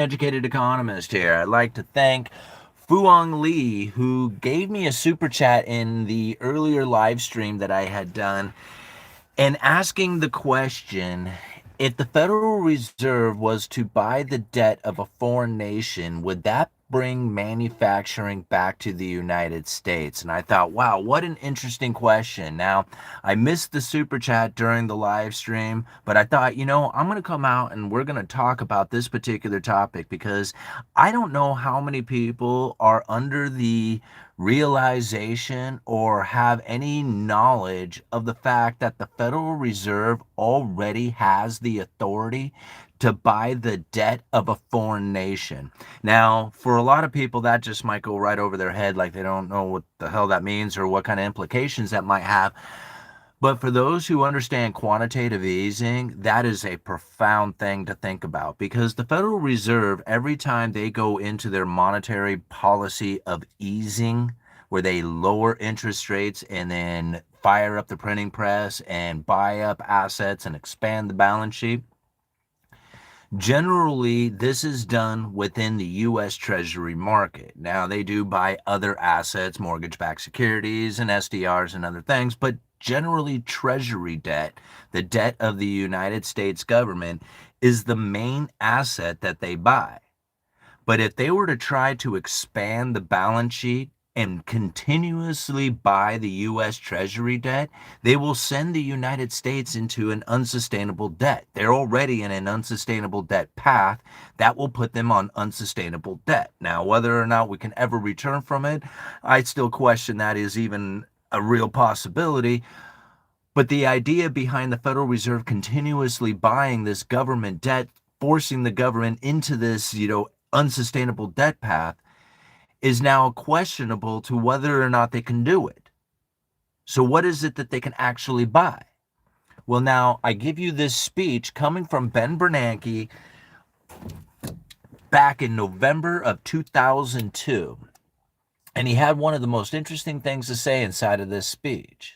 Educated Economist here. I'd like to thank Fuang Lee, who gave me a super chat in the earlier live stream that I had done, and asking the question, if the Federal Reserve was to buy the debt of a foreign nation, would that bring manufacturing back to the United States? And I thought, wow, what an interesting question. Now, I missed the super chat during the live stream, but I thought, I'm going to come out and we're going to talk about this particular topic because I don't know how many people are under the realization or have any knowledge of the fact that the Federal Reserve already has the authority to buy the debt of a foreign nation. Now, for a lot of people, that just might go right over their head, like they don't know what the hell that means or what kind of implications that might have. But for those who understand quantitative easing, that is a profound thing to think about because the Federal Reserve, every time they go into their monetary policy of easing, where they lower interest rates and then fire up the printing press and buy up assets and expand the balance sheet, generally, this is done within the U.S. Treasury market. Now, they do buy other assets, mortgage-backed securities and SDRs and other things, but generally, Treasury debt, the debt of the United States government, is the main asset that they buy. But if they were to try to expand the balance sheet and continuously buy the U.S. Treasury debt, they will send the United States into an unsustainable debt. They're already in an unsustainable debt path. That will put them on unsustainable debt. Now, whether or not we can ever return from it, I still question that is even a real possibility. But the idea behind the Federal Reserve continuously buying this government debt, forcing the government into this, unsustainable debt path, is now questionable to whether or not they can do it. So what is it that they can actually buy? Well, now I give you this speech coming from Ben Bernanke back in November of 2002. And he had one of the most interesting things to say inside of this speech.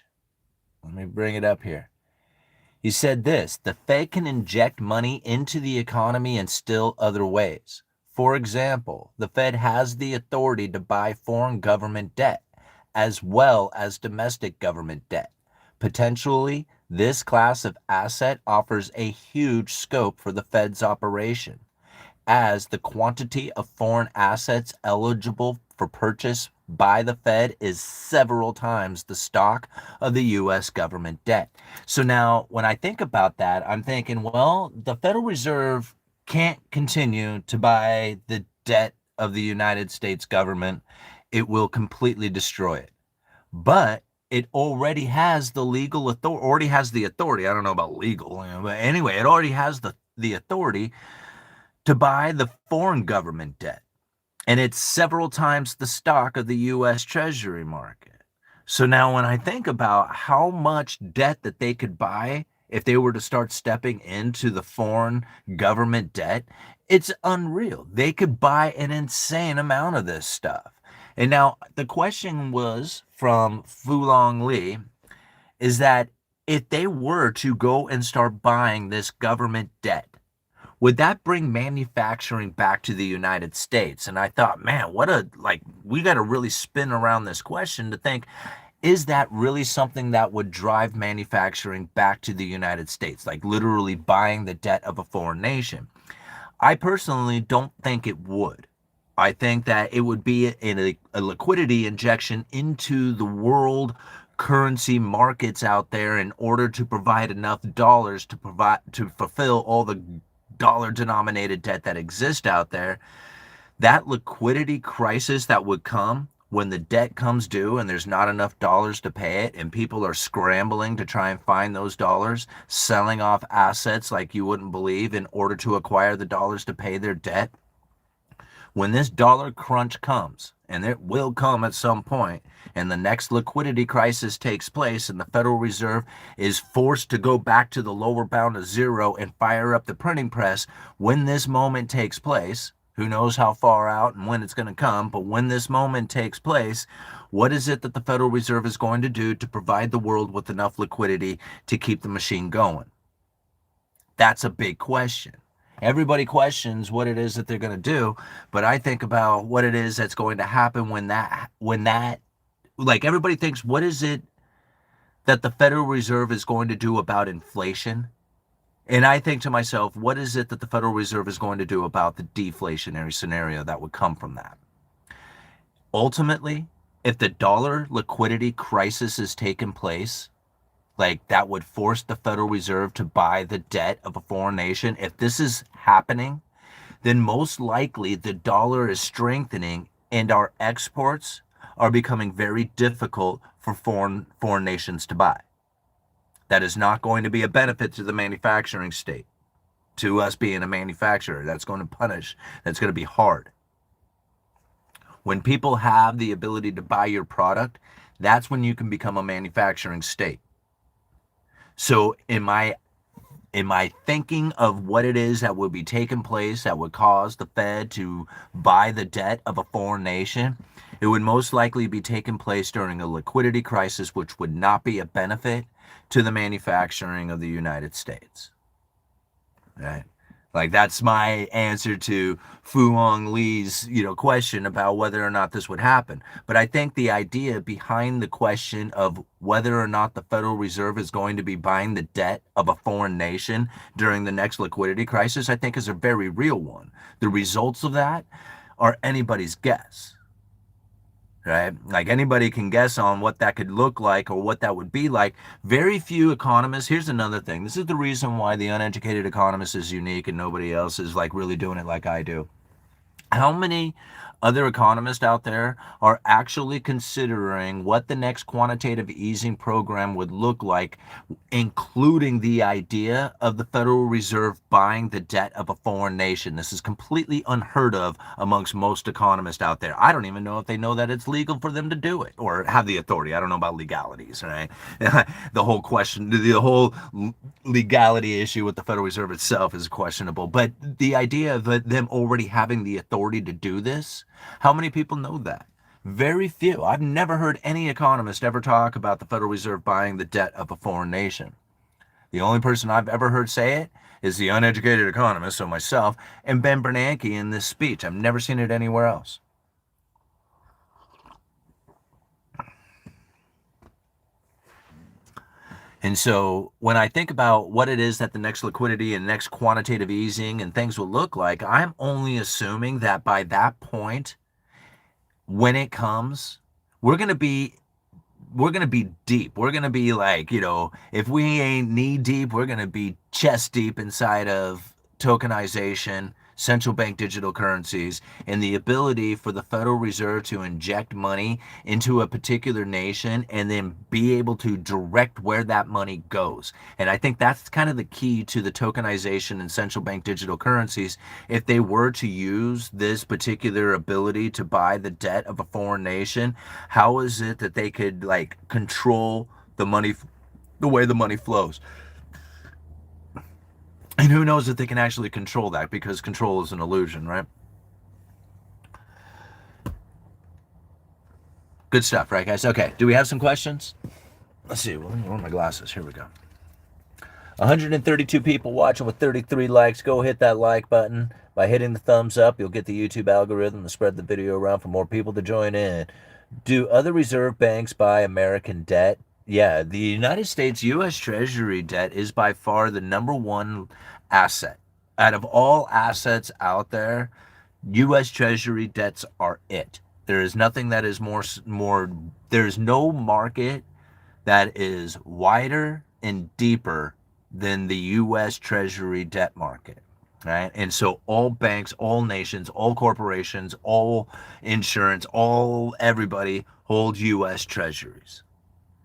Let me bring it up here. He said this: the Fed can inject money into the economy in still other ways. For example, the Fed has the authority to buy foreign government debt as well as domestic government debt. Potentially, this class of asset offers a huge scope for the Fed's operation, as the quantity of foreign assets eligible for purchase by the Fed is several times the stock of the U.S. government debt. So now, when I think about that, I'm thinking, well, the Federal Reserve can't continue to buy the debt of the United States government. It will completely destroy it. But it already has the legal authority, already has the authority. I don't know about legal, but anyway, it already has the authority to buy the foreign government debt. And it's several times the stock of the U.S. Treasury market. So now when I think about how much debt that they could buy if they were to start stepping into the foreign government debt, it's unreal. They could buy an insane amount of this stuff. And now the question was from Fulong Lee is that if they were to go and start buying this government debt, would that bring manufacturing back to the United States? And I thought, man, we got to really spin around this question to think, is that really something that would drive manufacturing back to the United States, like literally buying the debt of a foreign nation? I personally don't think it would. I think that it would be a liquidity injection into the world currency markets out there in order to provide enough dollars to fulfill all the dollar denominated debt that exists out there. That liquidity crisis that would come when the debt comes due and there's not enough dollars to pay it and people are scrambling to try and find those dollars, selling off assets like you wouldn't believe in order to acquire the dollars to pay their debt. When this dollar crunch comes, and it will come at some point, and the next liquidity crisis takes place and the Federal Reserve is forced to go back to the lower bound of zero and fire up the printing press, when this moment takes place, who knows how far out and when it's going to come, but when this moment takes place, what is it that the Federal Reserve is going to do to provide the world with enough liquidity to keep the machine going? That's a big question. Everybody questions what it is that they're going to do, but I think about what it is that's going to happen when that like everybody thinks, what is it that the Federal Reserve is going to do about inflation? And I think to myself, what is it that the Federal Reserve is going to do about the deflationary scenario that would come from that? Ultimately, if the dollar liquidity crisis is taking place, like that would force the Federal Reserve to buy the debt of a foreign nation. If this is happening, then most likely the dollar is strengthening and our exports are becoming very difficult for foreign nations to buy. That is not going to be a benefit to the manufacturing state, to us being a manufacturer. That's going to punish. That's going to be hard. When people have the ability to buy your product, that's when you can become a manufacturing state. So in my thinking of what it is that would be taking place that would cause the Fed to buy the debt of a foreign nation, it would most likely be taking place during a liquidity crisis, which would not be a benefit to the manufacturing of the United States. Right? Like that's my answer to Fu Hong Lee's, question about whether or not this would happen. But I think the idea behind the question of whether or not the Federal Reserve is going to be buying the debt of a foreign nation during the next liquidity crisis, I think is a very real one. The results of that are anybody's guess. Right? Like anybody can guess on what that could look like or what that would be like. Very few economists. Here's another thing. This is the reason why the uneducated economist is unique and nobody else is like really doing it like I do. How many other economists out there are actually considering what the next quantitative easing program would look like, including the idea of the Federal Reserve buying the debt of a foreign nation? This is completely unheard of amongst most economists out there. I don't even know if they know that it's legal for them to do it or have the authority. I don't know about legalities, right? The whole question, the whole legality issue with the Federal Reserve itself is questionable. But the idea of them already having the authority to do this, how many people know that? Very few. I've never heard any economist ever talk about the Federal Reserve buying the debt of a foreign nation. The only person I've ever heard say it is the uneducated economist, so myself, and Ben Bernanke in this speech. I've never seen it anywhere else. And so when I think about what it is that the next liquidity and next quantitative easing and things will look like, I'm only assuming that by that point, when it comes, we're going to be deep. We're going to be like, if we ain't knee deep, we're going to be chest deep inside of tokenization, central bank digital currencies, and the ability for the Federal Reserve to inject money into a particular nation and then be able to direct where that money goes. And I think that's kind of the key to the tokenization and central bank digital currencies. If they were to use this particular ability to buy the debt of a foreign nation, how is it that they could like control the money, the way the money flows? And who knows if they can actually control that, because control is an illusion, right? Good stuff, right, guys? Okay, do we have some questions? Let's see. Where are my glasses? Here we go. 132 people watching with 33 likes. Go hit that like button. By hitting the thumbs up, you'll get the YouTube algorithm to spread the video around for more people to join in. Do other reserve banks buy American debt? Yeah, the United States U.S. Treasury debt is by far the number one asset. Out of all assets out there, U.S. Treasury debts are it. There is nothing that is more, there's no market that is wider and deeper than the U.S. Treasury debt market. Right. And so all banks, all nations, all corporations, all insurance, everybody hold U.S. treasuries.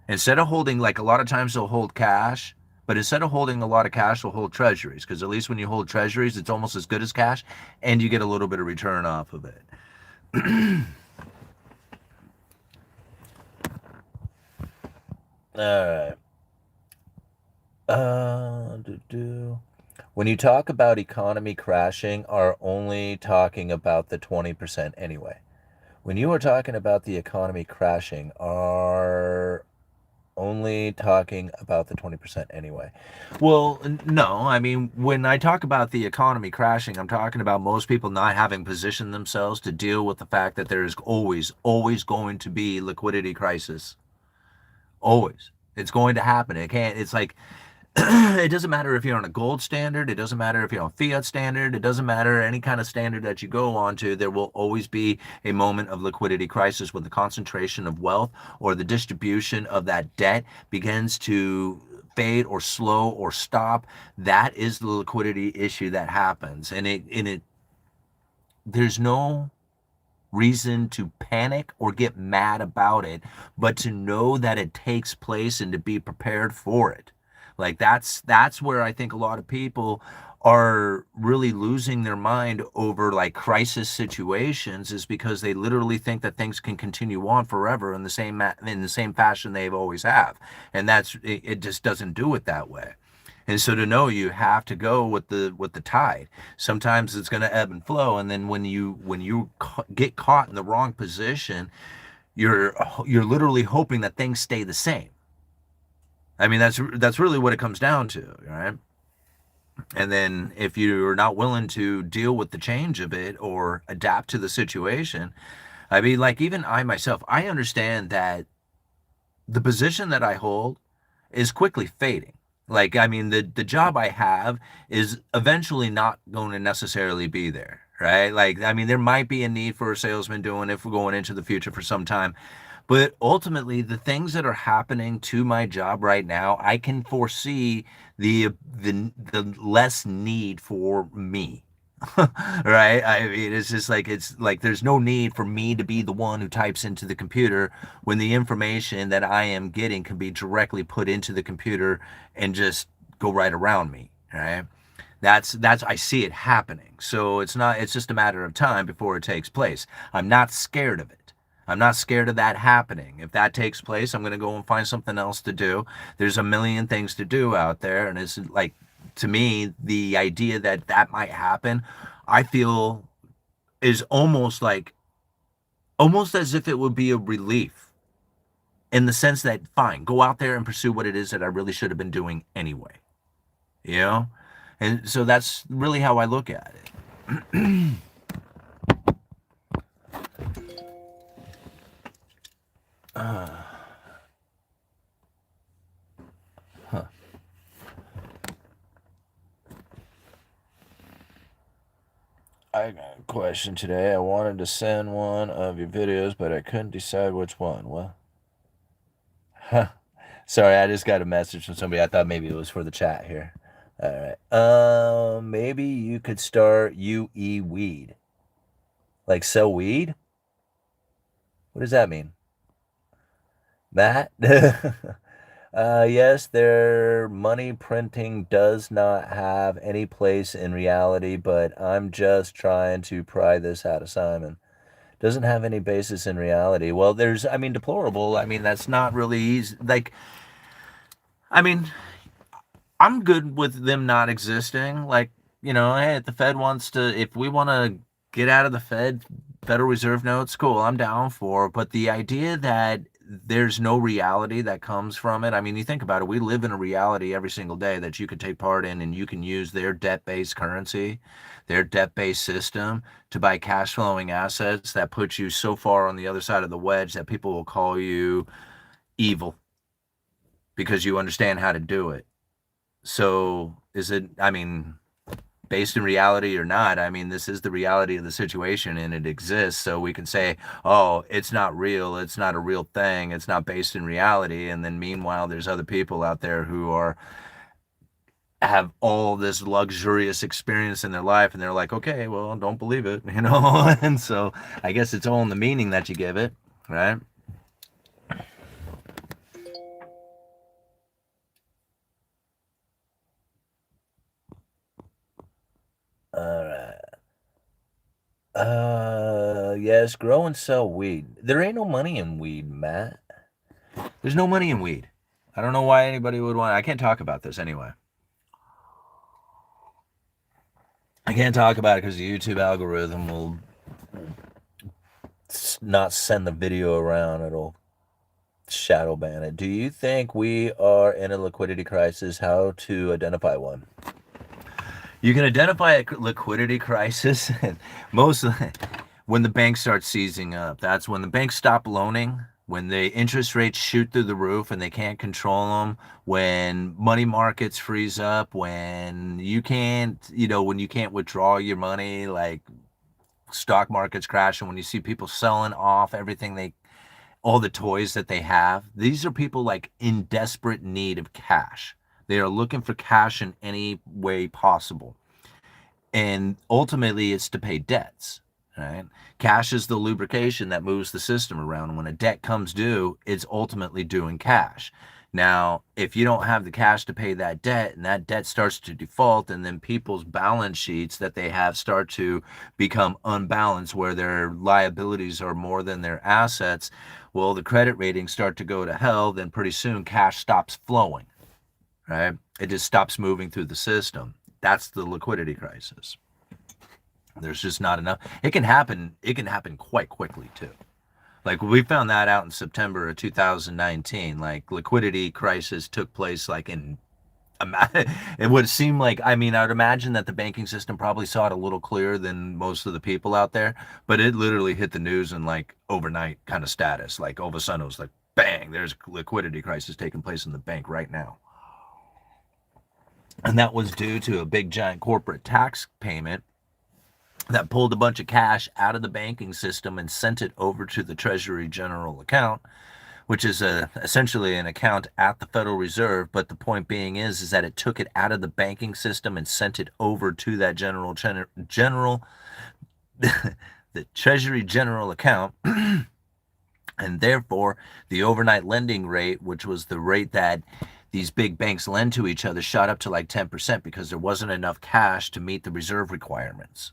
Instead of holding, like a lot of times they'll hold cash, but instead of holding a lot of cash, they'll hold treasuries, because at least when you hold treasuries, it's almost as good as cash and you get a little bit of return off of it. All right. When you talk about economy crashing, are only talking about the 20% anyway. When you are talking about the economy crashing, are only talking about the 20% anyway. Well, no, I mean, when I talk about the economy crashing, I'm talking about most people not having positioned themselves to deal with the fact that there is always going to be liquidity crisis. Always. It's going to happen. It's like, it doesn't matter if you're on a gold standard. It doesn't matter if you're on fiat standard. It doesn't matter any kind of standard that you go on to. There will always be a moment of liquidity crisis when the concentration of wealth or the distribution of that debt begins to fade or slow or stop. That is the liquidity issue that happens. And there's no reason to panic or get mad about it, but to know that it takes place and to be prepared for it. Like that's where I think a lot of people are really losing their mind over like crisis situations, is because they literally think that things can continue on forever in the same fashion they've always have, and it just doesn't do it that way. And so to know, you have to go with the tide. Sometimes it's going to ebb and flow, and then when you get caught in the wrong position, you're literally hoping that things stay the same. I mean, that's really what it comes down to, right? And then if you're not willing to deal with the change of it or adapt to the situation, I mean, like even I myself, I understand that the position that I hold is quickly fading. Like, I mean, the job I have is eventually not going to necessarily be there, right? Like, I mean, there might be a need for a salesman doing it if we're going into the future for some time. But ultimately, the things that are happening to my job right now, I can foresee the less need for me. Right? I mean, it's like there's no need for me to be the one who types into the computer when the information that I am getting can be directly put into the computer and just go right around me, right? That's I see it happening. So it's just a matter of time before it takes place. I'm not scared of it. I'm not scared of that happening. If that takes place, I'm going to go and find something else to do. There's a million things to do out there, and it's like, to me, the idea that that might happen, I feel is almost as if it would be a relief, in the sense that, fine, go out there and pursue what it is that I really should have been doing anyway, you know? And so that's really how I look at it. Huh. I got a question today. I wanted to send one of your videos, but I couldn't decide which one. What? Huh. Sorry, I just got a message from somebody. I thought maybe it was for the chat here. All right. Maybe you could start UE Weed. Like sell weed? What does that mean? Matt? Yes, their money printing does not have any place in reality, but I'm just trying to pry this out of Simon. Doesn't have any basis in reality. Well, I mean, deplorable. I mean, that's not really easy. Like, I mean, I'm good with them not existing. Like, hey, if the Fed wants to, if we want to get out of the Federal Reserve notes, cool, I'm down for. But the idea that there's no reality that comes from it. I mean, you think about it, we live in a reality every single day that you can take part in, and you can use their debt-based currency, their debt-based system to buy cash flowing assets that put you so far on the other side of the wedge that people will call you evil because you understand how to do it. So is it, I mean, based in reality or not, I mean, this is the reality of the situation and it exists. So we can say, oh, it's not real. It's not a real thing. It's not based in reality. And then meanwhile, there's other people out there who have all this luxurious experience in their life. And they're like, okay, well, don't believe it, And so I guess it's all in the meaning that you give it, right? All right. Yes, grow and sell weed. There ain't no money in weed, Matt. There's no money in weed. I don't know why anybody would want. I can't talk about this anyway. I can't talk about it because the YouTube algorithm will not send the video around. It'll shadow ban it. Do you think we are in a liquidity crisis? How to identify one? You can identify a liquidity crisis and most when the banks start seizing up. That's when the banks stop loaning, when the interest rates shoot through the roof and they can't control them, when money markets freeze up, when you can't, when you can't withdraw your money, like stock markets crash, and when you see people selling off everything all the toys that they have. These are people like in desperate need of cash. They are looking for cash in any way possible. And ultimately it's to pay debts, right? Cash is the lubrication that moves the system around. When a debt comes due, it's ultimately due in cash. Now, if you don't have the cash to pay that debt and that debt starts to default, and then people's balance sheets that they have start to become unbalanced where their liabilities are more than their assets, well, the credit ratings start to go to hell, then pretty soon cash stops flowing, right? It just stops moving through the system. That's the liquidity crisis. There's just not enough. It can happen quite quickly too. Like we found that out in September of 2019. Like liquidity crisis took place like in it would seem like, I mean, I would imagine that the banking system probably saw it a little clearer than most of the people out there, but it literally hit the news in like overnight kind of status. Like all of a sudden it was like, bang, there's a liquidity crisis taking place in the bank right now. And that was due to a big giant corporate tax payment that pulled a bunch of cash out of the banking system and sent it over to the Treasury General account, which is essentially an account at the Federal Reserve. But the point being is that it took it out of the banking system and sent it over to that general the Treasury General account. And therefore, the overnight lending rate, which was the rate that these big banks lend to each other, shot up to like 10% because there wasn't enough cash to meet the reserve requirements.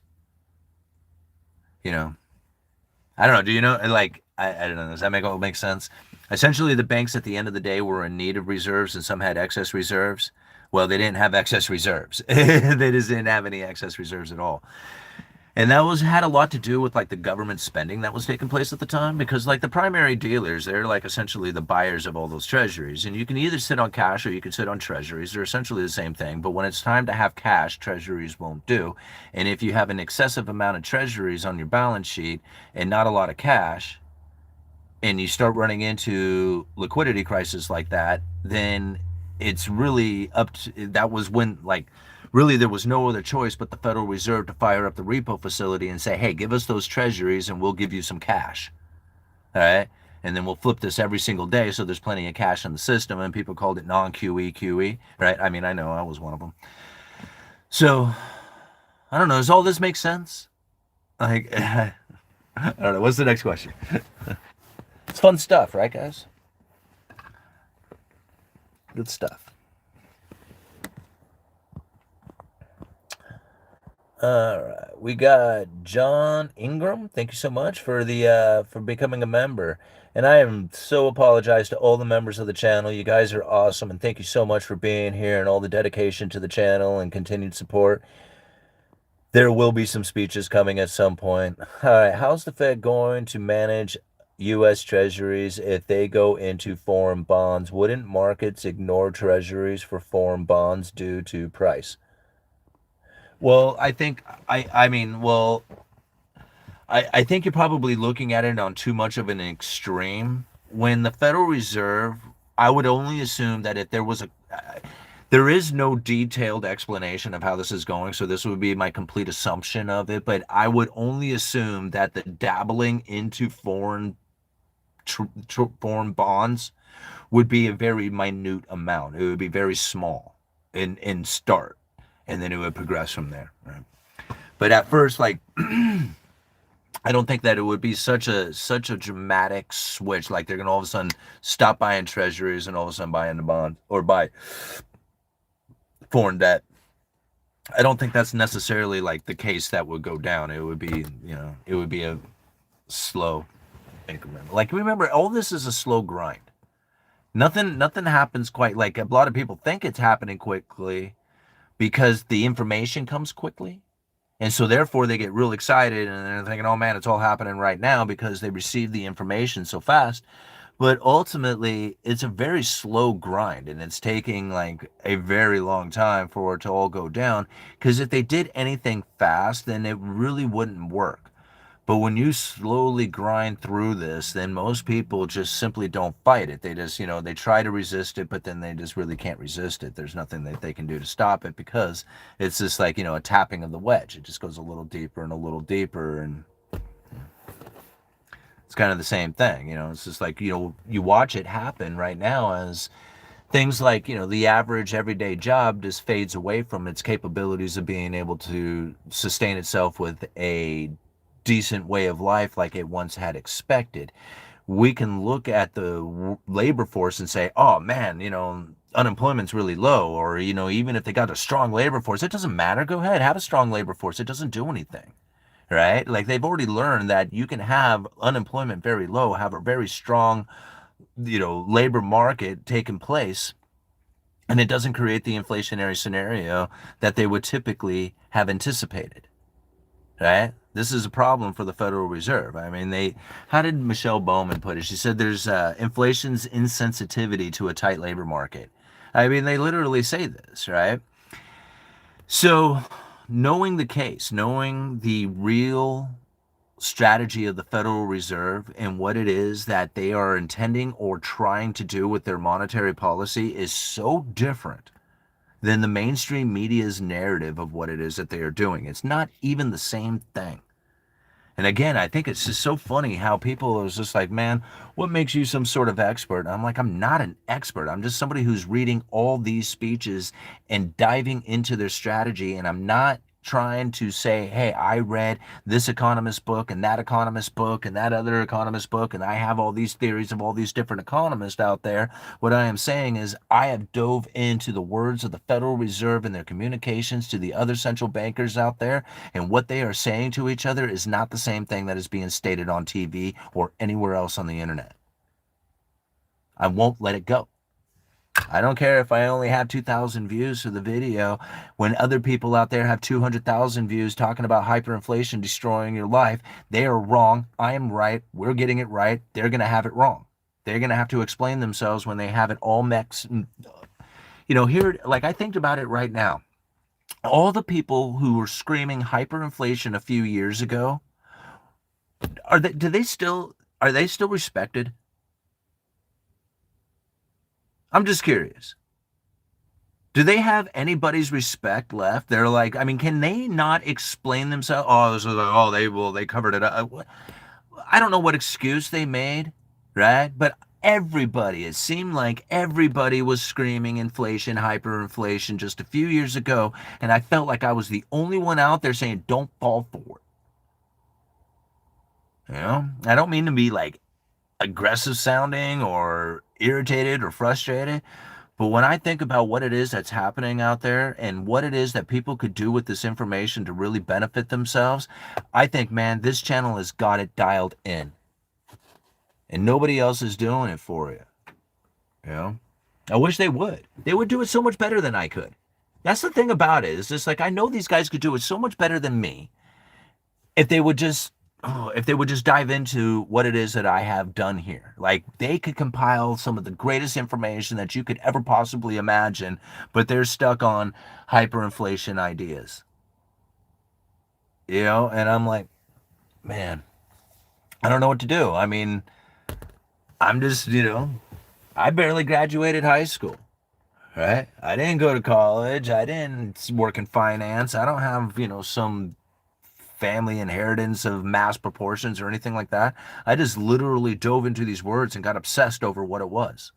I don't know. Do you know, like, I don't know. Does that make sense? Essentially, the banks at the end of the day were in need of reserves and some had excess reserves. Well, they didn't have excess reserves. They just didn't have any excess reserves at all. And that had a lot to do with like the government spending that was taking place at the time, because like the primary dealers, they're like essentially the buyers of all those treasuries. And you can either sit on cash or you can sit on treasuries. They're essentially the same thing. But when it's time to have cash, treasuries won't do. And if you have an excessive amount of treasuries on your balance sheet and not a lot of cash, and you start running into liquidity crisis like that, then it's really that was when like really there was no other choice but the Federal Reserve to fire up the repo facility and say, hey, give us those treasuries and we'll give you some cash. All right. And then we'll flip this every single day so there's plenty of cash in the system. And people called it non-QE, QE, right? I mean, I know I was one of them. So I don't know. Does all this make sense? Like, I don't know. What's the next question? It's fun stuff, right, guys? Good stuff. All right, we got John Ingram. Thank you so much for for becoming a member. And I am so apologize to all the members of the channel. You guys are awesome, and thank you so much for being here and all the dedication to the channel and continued support. There will be some speeches coming at some point. All right, how's the Fed going to manage U.S. Treasuries if they go into foreign bonds? Wouldn't markets ignore Treasuries for foreign bonds due to price? Well, I think I mean, well, I think you're probably looking at it on too much of an extreme. When the Federal Reserve, I would only assume that if there was there is no detailed explanation of how this is going, so this would be my complete assumption of it, but I would only assume that the dabbling into foreign bonds would be a very minute amount. It would be very small in start, and then it would progress from there. Right? But at first, like, I don't think that it would be such a dramatic switch. Like they're gonna all of a sudden stop buying treasuries and all of a sudden buy into bonds or buy foreign debt. I don't think that's necessarily like the case that would go down. It would be, it would be a slow increment. Like remember, all this is a slow grind. Nothing happens quite like a lot of people think it's happening quickly because the information comes quickly. And so therefore they get real excited and they're thinking, oh man, it's all happening right now because they receive the information so fast. But ultimately, it's a very slow grind, and it's taking like a very long time for it to all go down. Because if they did anything fast, then it really wouldn't work. But when you slowly grind through this, then most people just simply don't fight it. They just, they try to resist it, but then they just really can't resist it. There's nothing that they can do to stop it because it's just like, a tapping of the wedge. It just goes a little deeper and a little deeper. And it's kind of the same thing. It's just like, you watch it happen right now as things like, the average everyday job just fades away from its capabilities of being able to sustain itself with a decent way of life like it once had expected. We can look at the labor force and say, oh man, unemployment's really low, or, even if they got a strong labor force, it doesn't matter. Go ahead, have a strong labor force. It doesn't do anything. Right? Like they've already learned that you can have unemployment very low, have a very strong, labor market taking place, and it doesn't create the inflationary scenario that they would typically have anticipated. Right? This is a problem for the Federal Reserve. I mean, how did Michelle Bowman put it? She said there's inflation's insensitivity to a tight labor market. I mean, they literally say this, right? So, knowing the case, knowing the real strategy of the Federal Reserve and what it is that they are intending or trying to do with their monetary policy is so different than the mainstream media's narrative of what it is that they are doing. It's not even the same thing. And again, I think it's just so funny how people are just like, man, what makes you some sort of expert? And I'm like, I'm not an expert. I'm just somebody who's reading all these speeches and diving into their strategy. And I'm not trying to say, hey, I read this economist book and that economist book and that other economist book, and I have all these theories of all these different economists out there. What I am saying is I have dove into the words of the Federal Reserve and their communications to the other central bankers out there, and what they are saying to each other is not the same thing that is being stated on TV or anywhere else on the internet. I won't let it go. I don't care if I only have 2,000 views for the video when other people out there have 200,000 views talking about hyperinflation destroying your life. They are wrong. I am right. We're getting it right. They're going to have it wrong. They're going to have to explain themselves when they have it all mixed. Here, like I think about it right now. All the people who were screaming hyperinflation a few years ago, are they still respected? I'm just curious. Do they have anybody's respect left? They're like, I mean, can they not explain themselves? Oh, this is like, oh, they covered it up. I don't know what excuse they made, right? But everybody, it seemed like everybody was screaming inflation, hyperinflation just a few years ago, and I felt like I was the only one out there saying, don't fall for it. I don't mean to be like aggressive sounding or irritated or frustrated. But when I think about what it is that's happening out there and what it is that people could do with this information to really benefit themselves, I think, man, this channel has got it dialed in. And nobody else is doing it for you. I wish they would. They would do it so much better than I could. That's the thing about it. It's just like, I know these guys could do it so much better than me if they would just dive into what it is that I have done here. Like, they could compile some of the greatest information that you could ever possibly imagine, but they're stuck on hyperinflation ideas. And I'm like, man, I don't know what to do. I mean, I'm just, I barely graduated high school, right? I didn't go to college. I didn't work in finance. I don't have, some family inheritance of mass proportions or anything like that. I just literally dove into these words and got obsessed over what it was.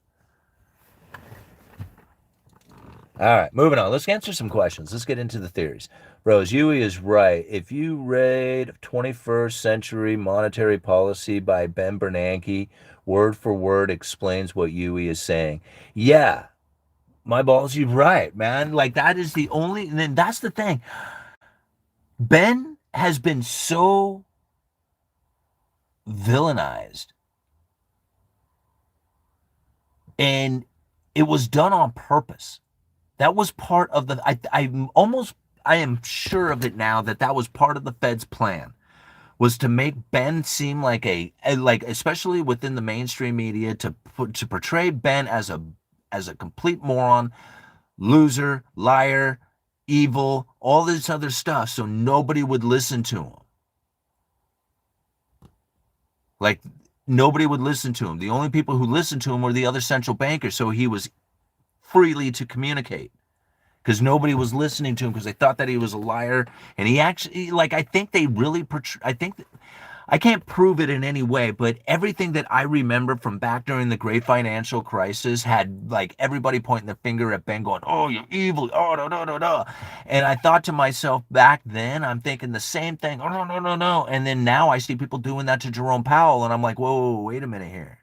All right, moving on. Let's answer some questions. Let's get into the theories. Rose, Huey is right. If you read 21st Century Monetary Policy by Ben Bernanke, word for word explains what Huey is saying. Yeah, my balls, you're right, man. Like, that is the only, and then that's the thing. Ben has been so villainized, and it was done on purpose. That was part of the, I am sure of it now that was part of the Fed's plan, was to make Ben seem like like especially within the mainstream media, to portray Ben as a complete moron, loser, liar, evil, all this other stuff, so nobody would listen to him. Like, nobody would listen to him. The only people who listened to him were the other central bankers, so he was freely to communicate. Because nobody was listening to him because they thought that he was a liar. And he actually, like, I think they really I think I can't prove it in any way, but everything that I remember from back during the great financial crisis had like everybody pointing the finger at Ben going, oh, you're evil. Oh, no, no, no, no. And I thought to myself back then, I'm thinking the same thing. Oh, no, no, no, no. And then now I see people doing that to Jerome Powell. And I'm like, whoa, wait a minute here.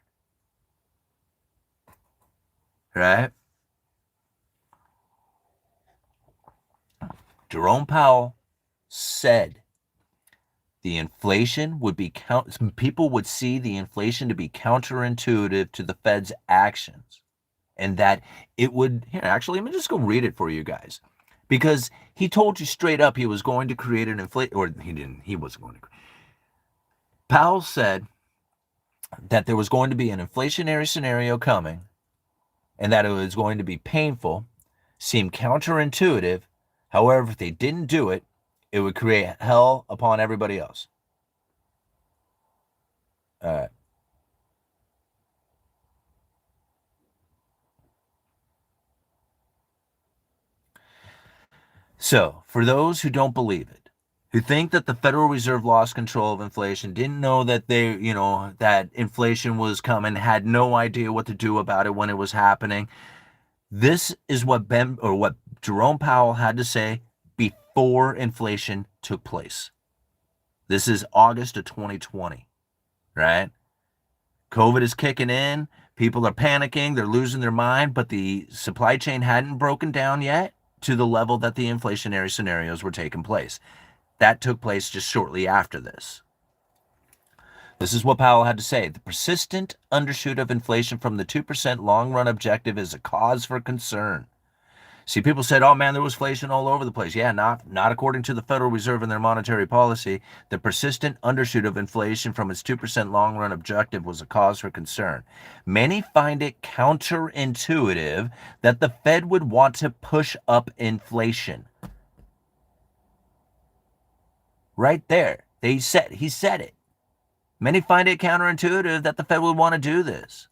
Right? Jerome Powell said the inflation would be people would see the inflation to be counterintuitive to the Fed's actions, and that it would, here, actually, let me just go read it for you guys, because he told you straight up he was going to create an inflation, or he wasn't going to. Powell said that there was going to be an inflationary scenario coming, and that it was going to be painful, seem counterintuitive. However, if they didn't do it, it would create hell upon everybody else. All right. So, for those who don't believe it, who think that the Federal Reserve lost control of inflation, didn't know that that inflation was coming, had no idea what to do about it when it was happening, this is what Jerome Powell had to say before inflation took place. This is August of 2020, right? COVID is kicking in. People are panicking. They're losing their mind, but the supply chain hadn't broken down yet to the level that the inflationary scenarios were taking place. That took place just shortly after this. This is what Powell had to say. The persistent undershoot of inflation from the 2% long-run objective is a cause for concern. See, people said, oh man, there was inflation all over the place. Yeah, not according to the Federal Reserve and their monetary policy. The persistent undershoot of inflation from its 2% long-run objective was a cause for concern. Many find it counterintuitive that the Fed would want to push up inflation. Right there. He said it. Many find it counterintuitive that the Fed would want to do this.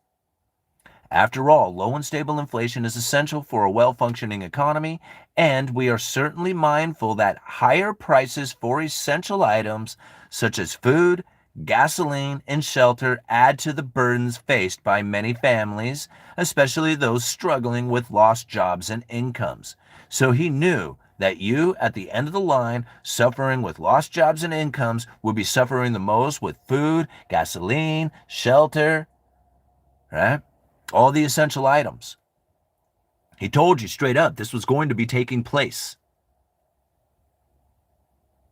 After all, low and stable inflation is essential for a well-functioning economy, and we are certainly mindful that higher prices for essential items such as food, gasoline, and shelter add to the burdens faced by many families, especially those struggling with lost jobs and incomes. So he knew that you, at the end of the line, suffering with lost jobs and incomes, would be suffering the most with food, gasoline, shelter, right? All the essential items. He told you straight up this was going to be taking place.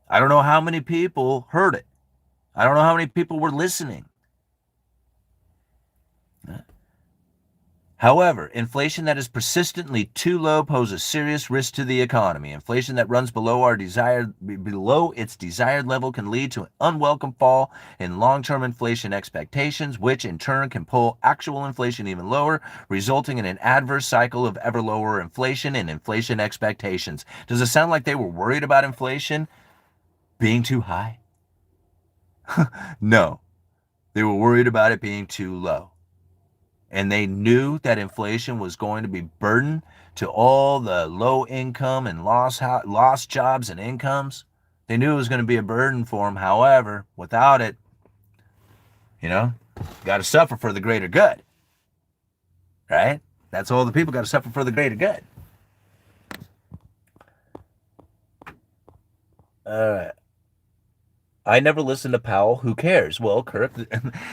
I don't know how many people heard it. I don't know how many people were listening. However, inflation that is persistently too low poses serious risk to the economy. Inflation that runs below its desired level can lead to an unwelcome fall in long-term inflation expectations, which in turn can pull actual inflation even lower, resulting in an adverse cycle of ever lower inflation and inflation expectations. Does it sound like they were worried about inflation being too high? No, they were worried about it being too low. And they knew that inflation was going to be burden to all the low income and lost jobs and incomes. They knew it was going to be a burden for them. However, without it, got to suffer for the greater good. Right? That's all the people got to suffer for the greater good. All right. I never listened to Powell. Who cares? Well, Kirk,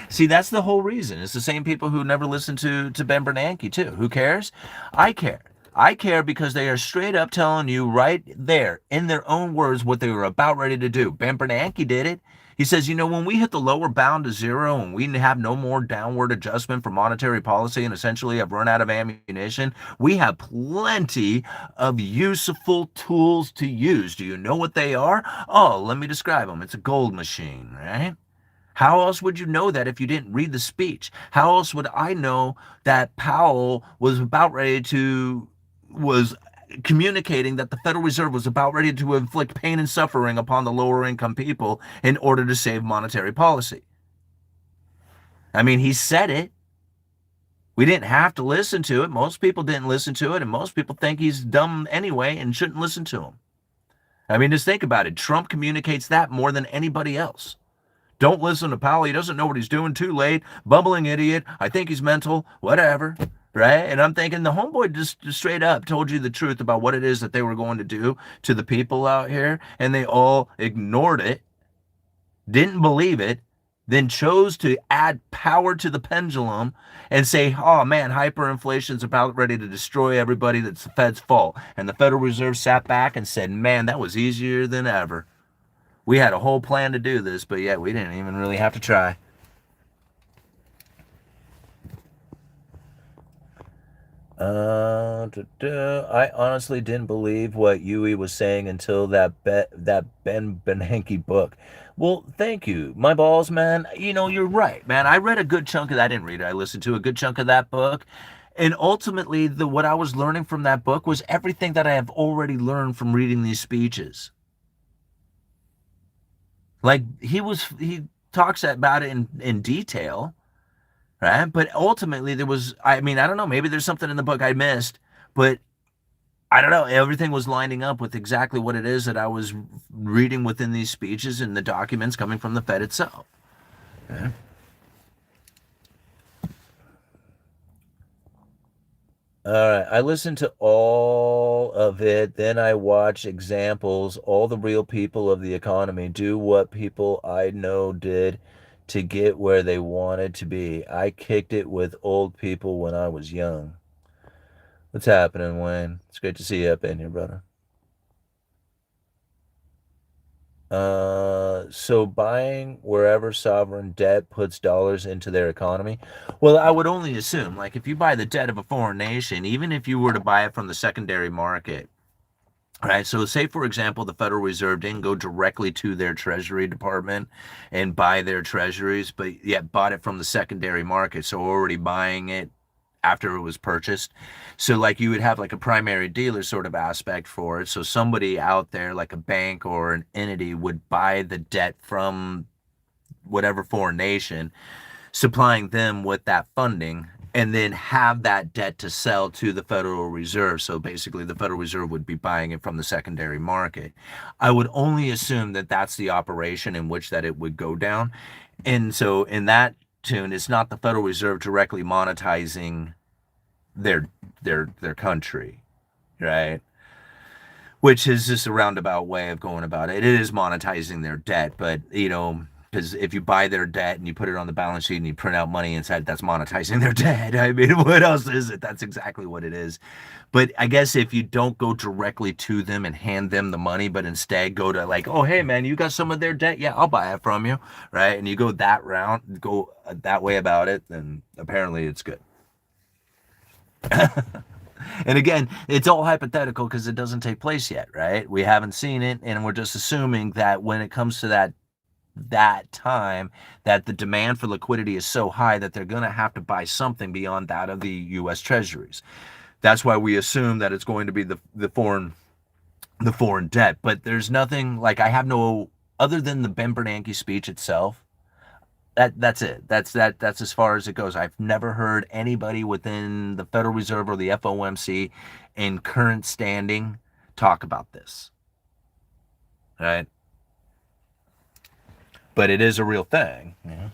see, that's the whole reason. It's the same people who never listened to Ben Bernanke, too. Who cares? I care. I care because they are straight up telling you right there in their own words what they were about ready to do. Ben Bernanke did it. He says, when we hit the lower bound to zero and we have no more downward adjustment for monetary policy and essentially have run out of ammunition, we have plenty of useful tools to use. Do you know what they are? Oh, let me describe them. It's a gold machine, right? How else would you know that if you didn't read the speech? How else would I know that Powell was communicating that the Federal Reserve was about ready to inflict pain and suffering upon the lower income people in order to save monetary policy? I mean, he said it. We didn't have to listen to it. Most people didn't listen to it, and most people think he's dumb anyway and shouldn't listen to him. I mean, just think about it. Trump communicates that more than anybody else. Don't listen to Powell. He doesn't know what he's doing. Too late. Bumbling idiot. I think he's mental. Whatever. Right? And I'm thinking the homeboy just straight up told you the truth about what it is that they were going to do to the people out here, and they all ignored it, didn't believe it, then chose to add power to the pendulum and say, oh man, hyperinflation's about ready to destroy everybody. That's the Fed's fault. And the Federal Reserve sat back and said, man, that was easier than ever. We had a whole plan to do this, but yet we didn't even really have to try. I honestly didn't believe what Yui was saying until that Ben Bernanke book. Well, thank you. My balls, man. You're right, man. I read a good chunk of that. I didn't read it. I listened to a good chunk of that book. And ultimately, what I was learning from that book was everything that I have already learned from reading these speeches. Like he talks about it in detail, right? But ultimately I don't know, maybe there's something in the book I missed, but I don't know, everything was lining up with exactly what it is that I was reading within these speeches and the documents coming from the Fed itself. Yeah. All right, I listened to all of it, then I watched examples, all the real people of the economy do what people I know did to get where they wanted to be. I kicked it with old people when I was young. What's happening, Wayne? It's great to see you up in here, brother. So buying wherever sovereign debt puts dollars into their economy. Well, I would only assume, like, if you buy the debt of a foreign nation, even if you were to buy it from the secondary market, right? So say, for example, the Federal Reserve didn't go directly to their Treasury Department and buy their treasuries, but yet bought it from the secondary market. So already buying it after it was purchased. So like you would have like a primary dealer sort of aspect for it. So somebody out there like a bank or an entity would buy the debt from whatever foreign nation, supplying them with that funding and then have that debt to sell to the Federal Reserve. So basically the Federal Reserve would be buying it from the secondary market. I would only assume that that's the operation in which that it would go down. And so in that tune, it's not the Federal Reserve directly monetizing their country, right? Which is just a roundabout way of going about it. It is monetizing their debt, but because if you buy their debt and you put it on the balance sheet and you print out money inside, that's monetizing their debt. I mean, what else is it? That's exactly what it is. But I guess if you don't go directly to them and hand them the money, but instead go to like, oh, hey, man, you got some of their debt? Yeah, I'll buy it from you, right? And you go that way about it, then apparently it's good. And again, it's all hypothetical because it doesn't take place yet, right? We haven't seen it, and we're just assuming that when it comes to that time, that the demand for liquidity is so high that they're going to have to buy something beyond that of the U.S. Treasuries. That's why we assume that it's going to be the foreign debt. But there's nothing like I have no other than the Ben Bernanke speech itself. That's it. That's as far as it goes. I've never heard anybody within the Federal Reserve or the FOMC in current standing talk about this. Right? But it is a real thing. Yeah.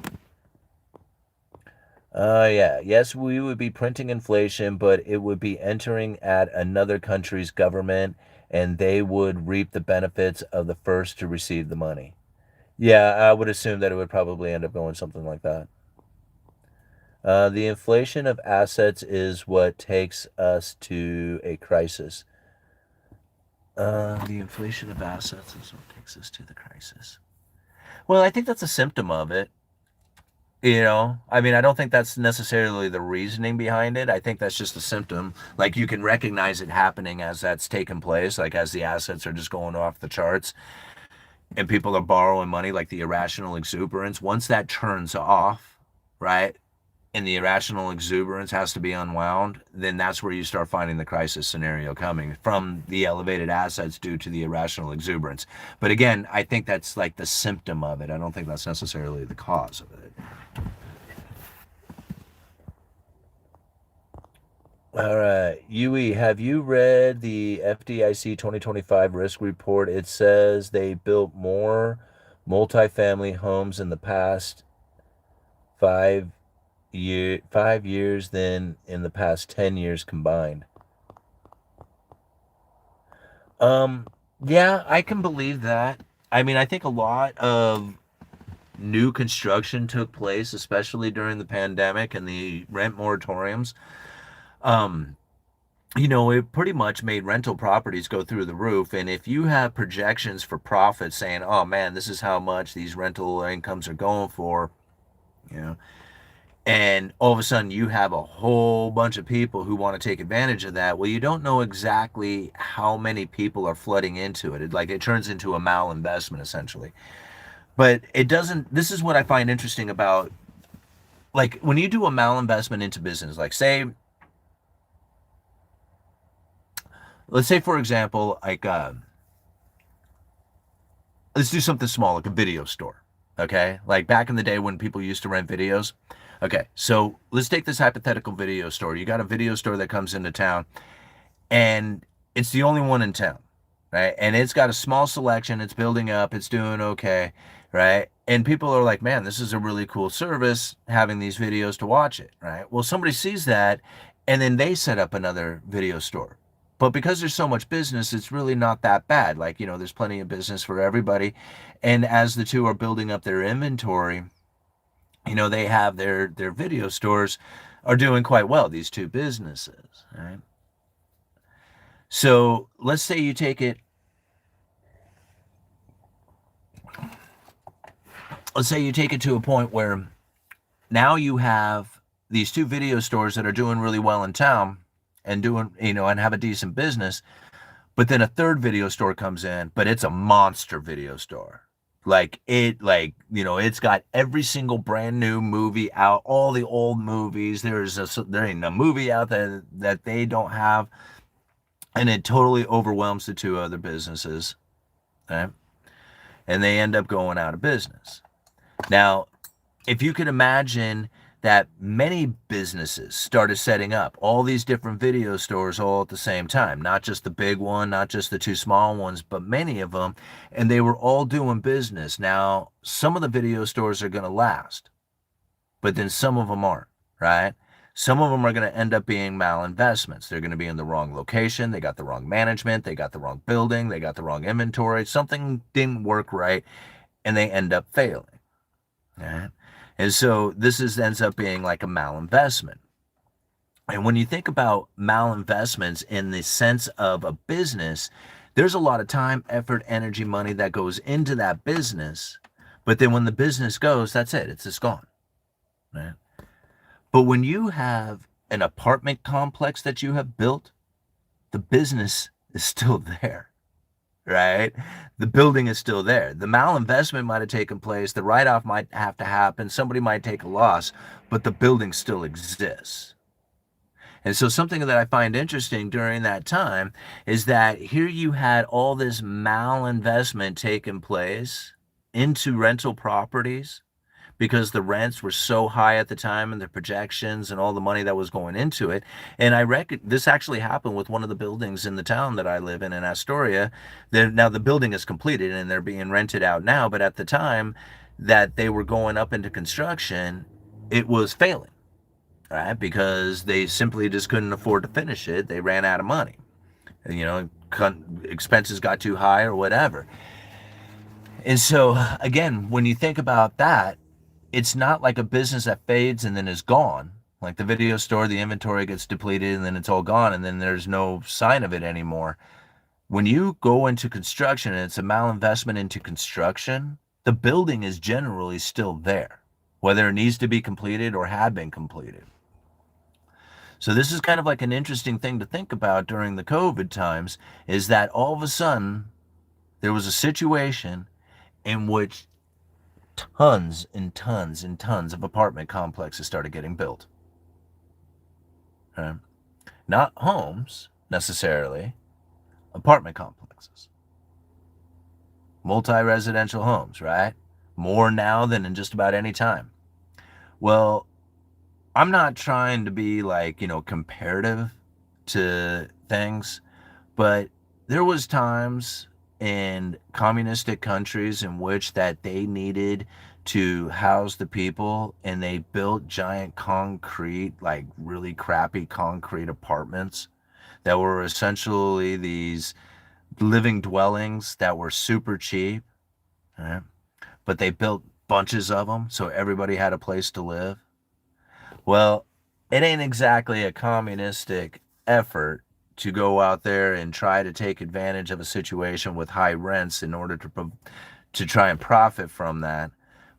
Yeah. Yes, we would be printing inflation, but it would be entering at another country's government, and they would reap the benefits of the first to receive the money. Yeah, I would assume that it would probably end up going something like that. The inflation of assets is what takes us to a crisis. The inflation of assets is what takes us to the crisis. Well, I think that's a symptom of it. You know, I mean, I don't think that's necessarily the reasoning behind it. I think that's just a symptom. Like you can recognize it happening as that's taken place, like as the assets are just going off the charts and people are borrowing money, like the irrational exuberance. Once that turns off, right, and the irrational exuberance has to be unwound, then that's where you start finding the crisis scenario coming from the elevated assets due to the irrational exuberance. But again, I think that's like the symptom of it. I don't think that's necessarily the cause of it. All right, Yui, have you read the FDIC 2025 risk report? It says they built more multifamily homes in the past 5 years than in the past 10 years combined. Um, yeah, I can believe that. I mean, I think a lot of new construction took place, especially during the pandemic and the rent moratoriums. Um, it pretty much made rental properties go through the roof. And if you have projections for profit saying, oh man, this is how much these rental incomes are going for, you know, and all of a sudden you have a whole bunch of people who want to take advantage of that. Well, you don't know exactly how many people are flooding into it. It turns into a malinvestment essentially. But it doesn't, this is what I find interesting about, like when you do a malinvestment into business, like let's say for example, let's do something small, like a video store. Okay. Like back in the day when people used to rent videos. Okay. So let's take this hypothetical video store. You got a video store that comes into town and it's the only one in town. Right. And it's got a small selection. It's building up. It's doing okay. Right. And people are like, man, this is a really cool service having these videos to watch it. Right. Well, somebody sees that and then they set up another video store. But because there's so much business, it's really not that bad. Like, there's plenty of business for everybody. And as the two are building up their inventory, they have their video stores are doing quite well, these two businesses, right? So let's say you take it, to a point where now you have these two video stores that are doing really well in town and and have a decent business. But then a third video store comes in, but it's a monster video store. It's got every single brand new movie out, all the old movies. There ain't a movie out there that they don't have. And it totally overwhelms the two other businesses. Okay? And they end up going out of business. Now, if you could imagine that many businesses started setting up all these different video stores all at the same time, not just the big one, not just the two small ones, but many of them, and they were all doing business. Now, some of the video stores are going to last, but then some of them aren't, right? Some of them are going to end up being malinvestments. They're going to be in the wrong location. They got the wrong management. They got the wrong building. They got the wrong inventory. Something didn't work right, and they end up failing. Right? And so ends up being like a malinvestment. And when you think about malinvestments in the sense of a business, there's a lot of time, effort, energy, money that goes into that business. But then when the business goes, that's it. It's just gone. Right? But when you have an apartment complex that you have built, the business is still there. Right? The building is still there. The malinvestment might have taken place. The write-off might have to happen. Somebody might take a loss, but the building still exists. And so something that I find interesting during that time is that here you had all this malinvestment taking place into rental properties because the rents were so high at the time and the projections and all the money that was going into it. And I reckon this actually happened with one of the buildings in the town that I live in Astoria. Now the building is completed and they're being rented out now, but at the time that they were going up into construction, it was failing, right? Because they simply just couldn't afford to finish it. They ran out of money. Expenses got too high or whatever. And so again, when you think about that, it's not like a business that fades and then is gone. Like the video store, the inventory gets depleted and then it's all gone and then there's no sign of it anymore. When you go into construction and it's a malinvestment into construction, the building is generally still there, whether it needs to be completed or had been completed. So this is kind of like an interesting thing to think about during the COVID times, is that all of a sudden there was a situation in which tons and tons and tons of apartment complexes started getting built. Okay? Not homes necessarily, apartment complexes. Multi-residential homes, right? More now than in just about any time. Well, I'm not trying to be like, comparative to things, but there was times in communistic countries in which that they needed to house the people, and they built giant concrete, like really crappy concrete apartments that were essentially these living dwellings that were super cheap, right? But they built bunches of them so everybody had a place to live. Well, it ain't exactly a communistic effort to go out there and try to take advantage of a situation with high rents in order to try and profit from that.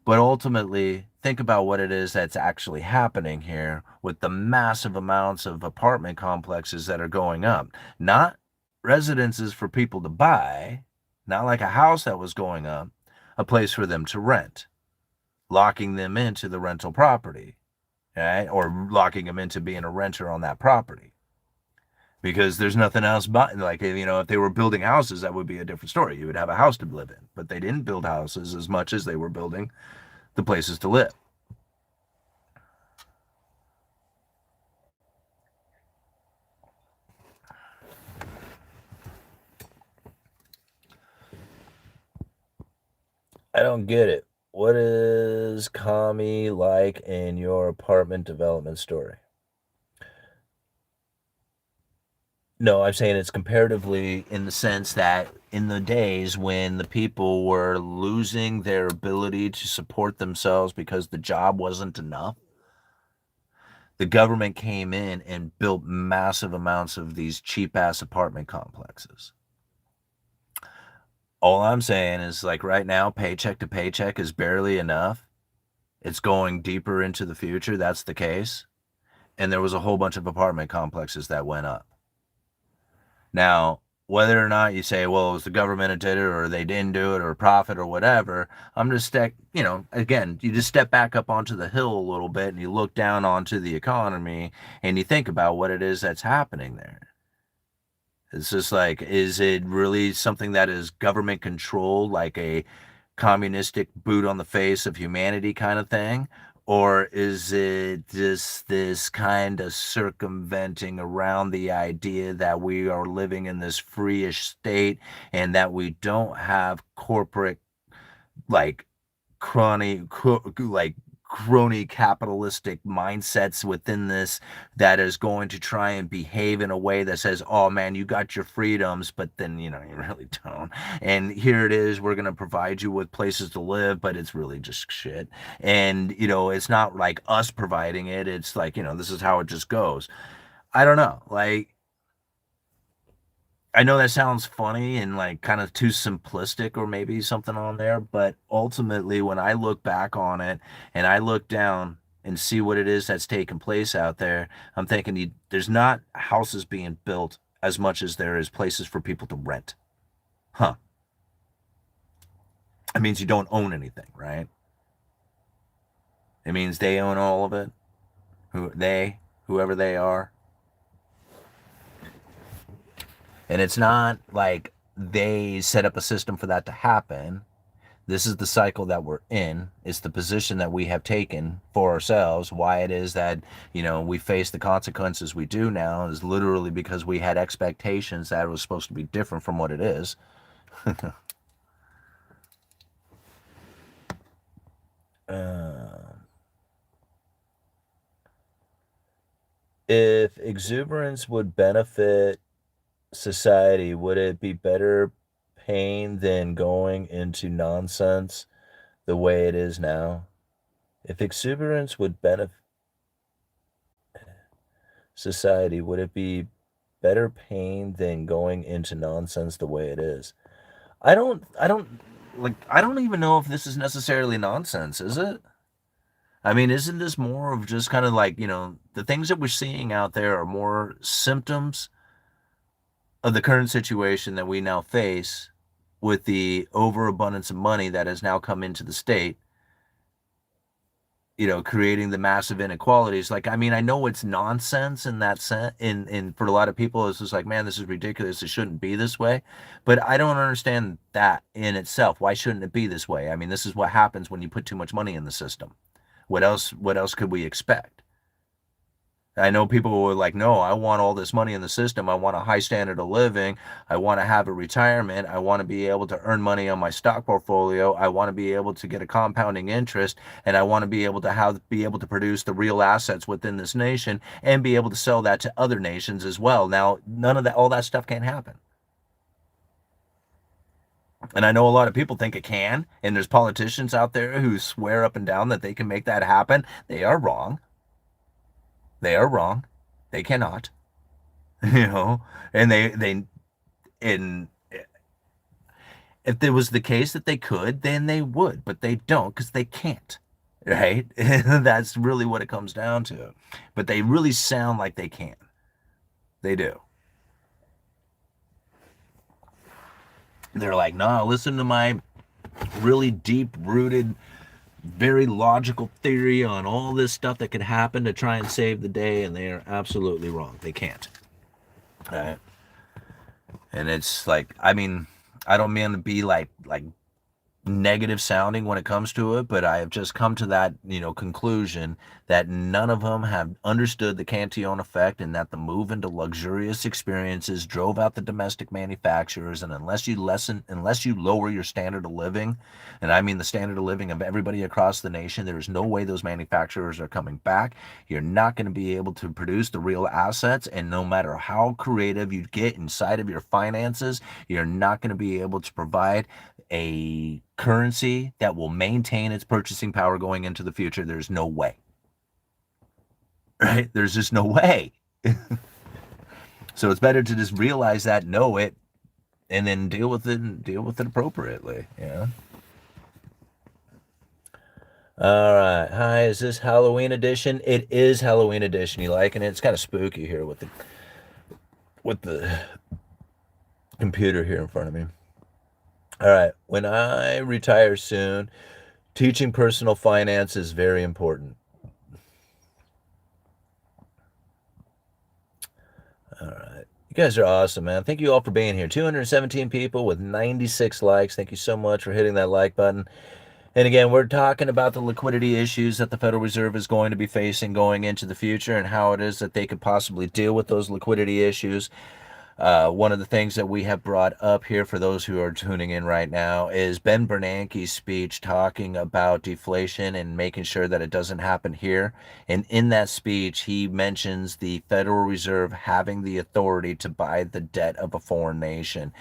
But ultimately, think about what it is that's actually happening here with the massive amounts of apartment complexes that are going up. Not residences for people to buy, not like a house that was going up, a place for them to rent, locking them into the rental property, right? Or locking them into being a renter on that property. Because there's nothing else but, like, if they were building houses, that would be a different story. You would have a house to live in. But they didn't build houses as much as they were building the places to live. I don't get it. What is commie like in your apartment development story? No, I'm saying it's comparatively in the sense that in the days when the people were losing their ability to support themselves because the job wasn't enough, the government came in and built massive amounts of these cheap ass apartment complexes. All I'm saying is, like, right now, paycheck to paycheck is barely enough. It's going deeper into the future. That's the case. And there was a whole bunch of apartment complexes that went up. Now, whether or not you say, well, it was the government that did it, or they didn't do it, or profit, or whatever, I'm just, again, you just step back up onto the hill a little bit and you look down onto the economy and you think about what it is that's happening there. It's just like, is it really something that is government controlled, like a communistic boot on the face of humanity kind of thing? Or is it just this kind of circumventing around the idea that we are living in this freeish state and that we don't have corporate, like, crony capitalistic mindsets within this, that is going to try and behave in a way that says, oh man, you got your freedoms, but then you really don't, and here it is, we're going to provide you with places to live, but it's really just shit. And it's not like us providing it, it's like, this is how it just goes. I don't know, like, I know that sounds funny and like kind of too simplistic or maybe something on there, but ultimately, when I look back on it and I look down and see what it is that's taking place out there, I'm thinking there's not houses being built as much as there is places for people to rent. Huh. It means you don't own anything, right? It means they own all of it. Whoever they are. And it's not like they set up a system for that to happen. This is the cycle that we're in. It's the position that we have taken for ourselves. Why it is that, we face the consequences we do now is literally because we had expectations that it was supposed to be different from what it is. If exuberance would benefit society, would it be better pain than going into nonsense the way it is now? If exuberance would benefit society, would it be better pain than going into nonsense the way it is? I don't like, I don't even know if this is necessarily nonsense, is it? I mean, isn't this more of just kind of like, the things that we're seeing out there are more symptoms of the current situation that we now face with the overabundance of money that has now come into the state, creating the massive inequalities. Like, I mean, I know it's nonsense in that sense. In for a lot of people, it's just like, man, this is ridiculous. It shouldn't be this way. But I don't understand that in itself. Why shouldn't it be this way? I mean, this is what happens when you put too much money in the system. What else? What else could we expect? I know people were like, no, I want all this money in the system. I want a high standard of living. I want to have a retirement. I want to be able to earn money on my stock portfolio. I want to be able to get a compounding interest, and I want to be able to produce the real assets within this nation and be able to sell that to other nations as well. Now, none of that, all that stuff can't happen. And I know a lot of people think it can, and there's politicians out there who swear up and down that they can make that happen. They are wrong. They are wrong. They cannot. you know and and if there was the case that they could, then they would, but they don't because they can't, right? That's really what it comes down to. But they really sound like they can. They do. They're like, nah, listen to my really deep rooted, very logical theory on all this stuff that could happen to try and save the day, and they are absolutely wrong. They can't. Right? And it's like, I mean, I don't mean to be like negative sounding when it comes to it, but I have just come to that, conclusion that none of them have understood the Cantillon effect, and that the move into luxurious experiences drove out the domestic manufacturers. And unless you lower your standard of living, and I mean the standard of living of everybody across the nation, there is no way those manufacturers are coming back. You're not going to be able to produce the real assets, and no matter how creative you get inside of your finances, you're not going to be able to provide a currency that will maintain its purchasing power going into the future. There's no way. Right? There's just no way. So it's better to just realize that, know it, and then deal with it appropriately. All right. Hi, is this Halloween edition? It is Halloween edition. You liking it? It's kind of spooky here with the computer here in front of me. All right. When I retire soon, teaching personal finance is very important. All right. You guys are awesome, man. Thank you all for being here. 217 people with 96 likes. Thank you so much for hitting that like button. And again, we're talking about the liquidity issues that the Federal Reserve is going to be facing going into the future, and how it is that they could possibly deal with those liquidity issues. One of the things that we have brought up here for those who are tuning in right now is Ben Bernanke's speech talking about deflation and making sure that it doesn't happen here. And in that speech, he mentions the Federal Reserve having the authority to buy the debt of a foreign nation.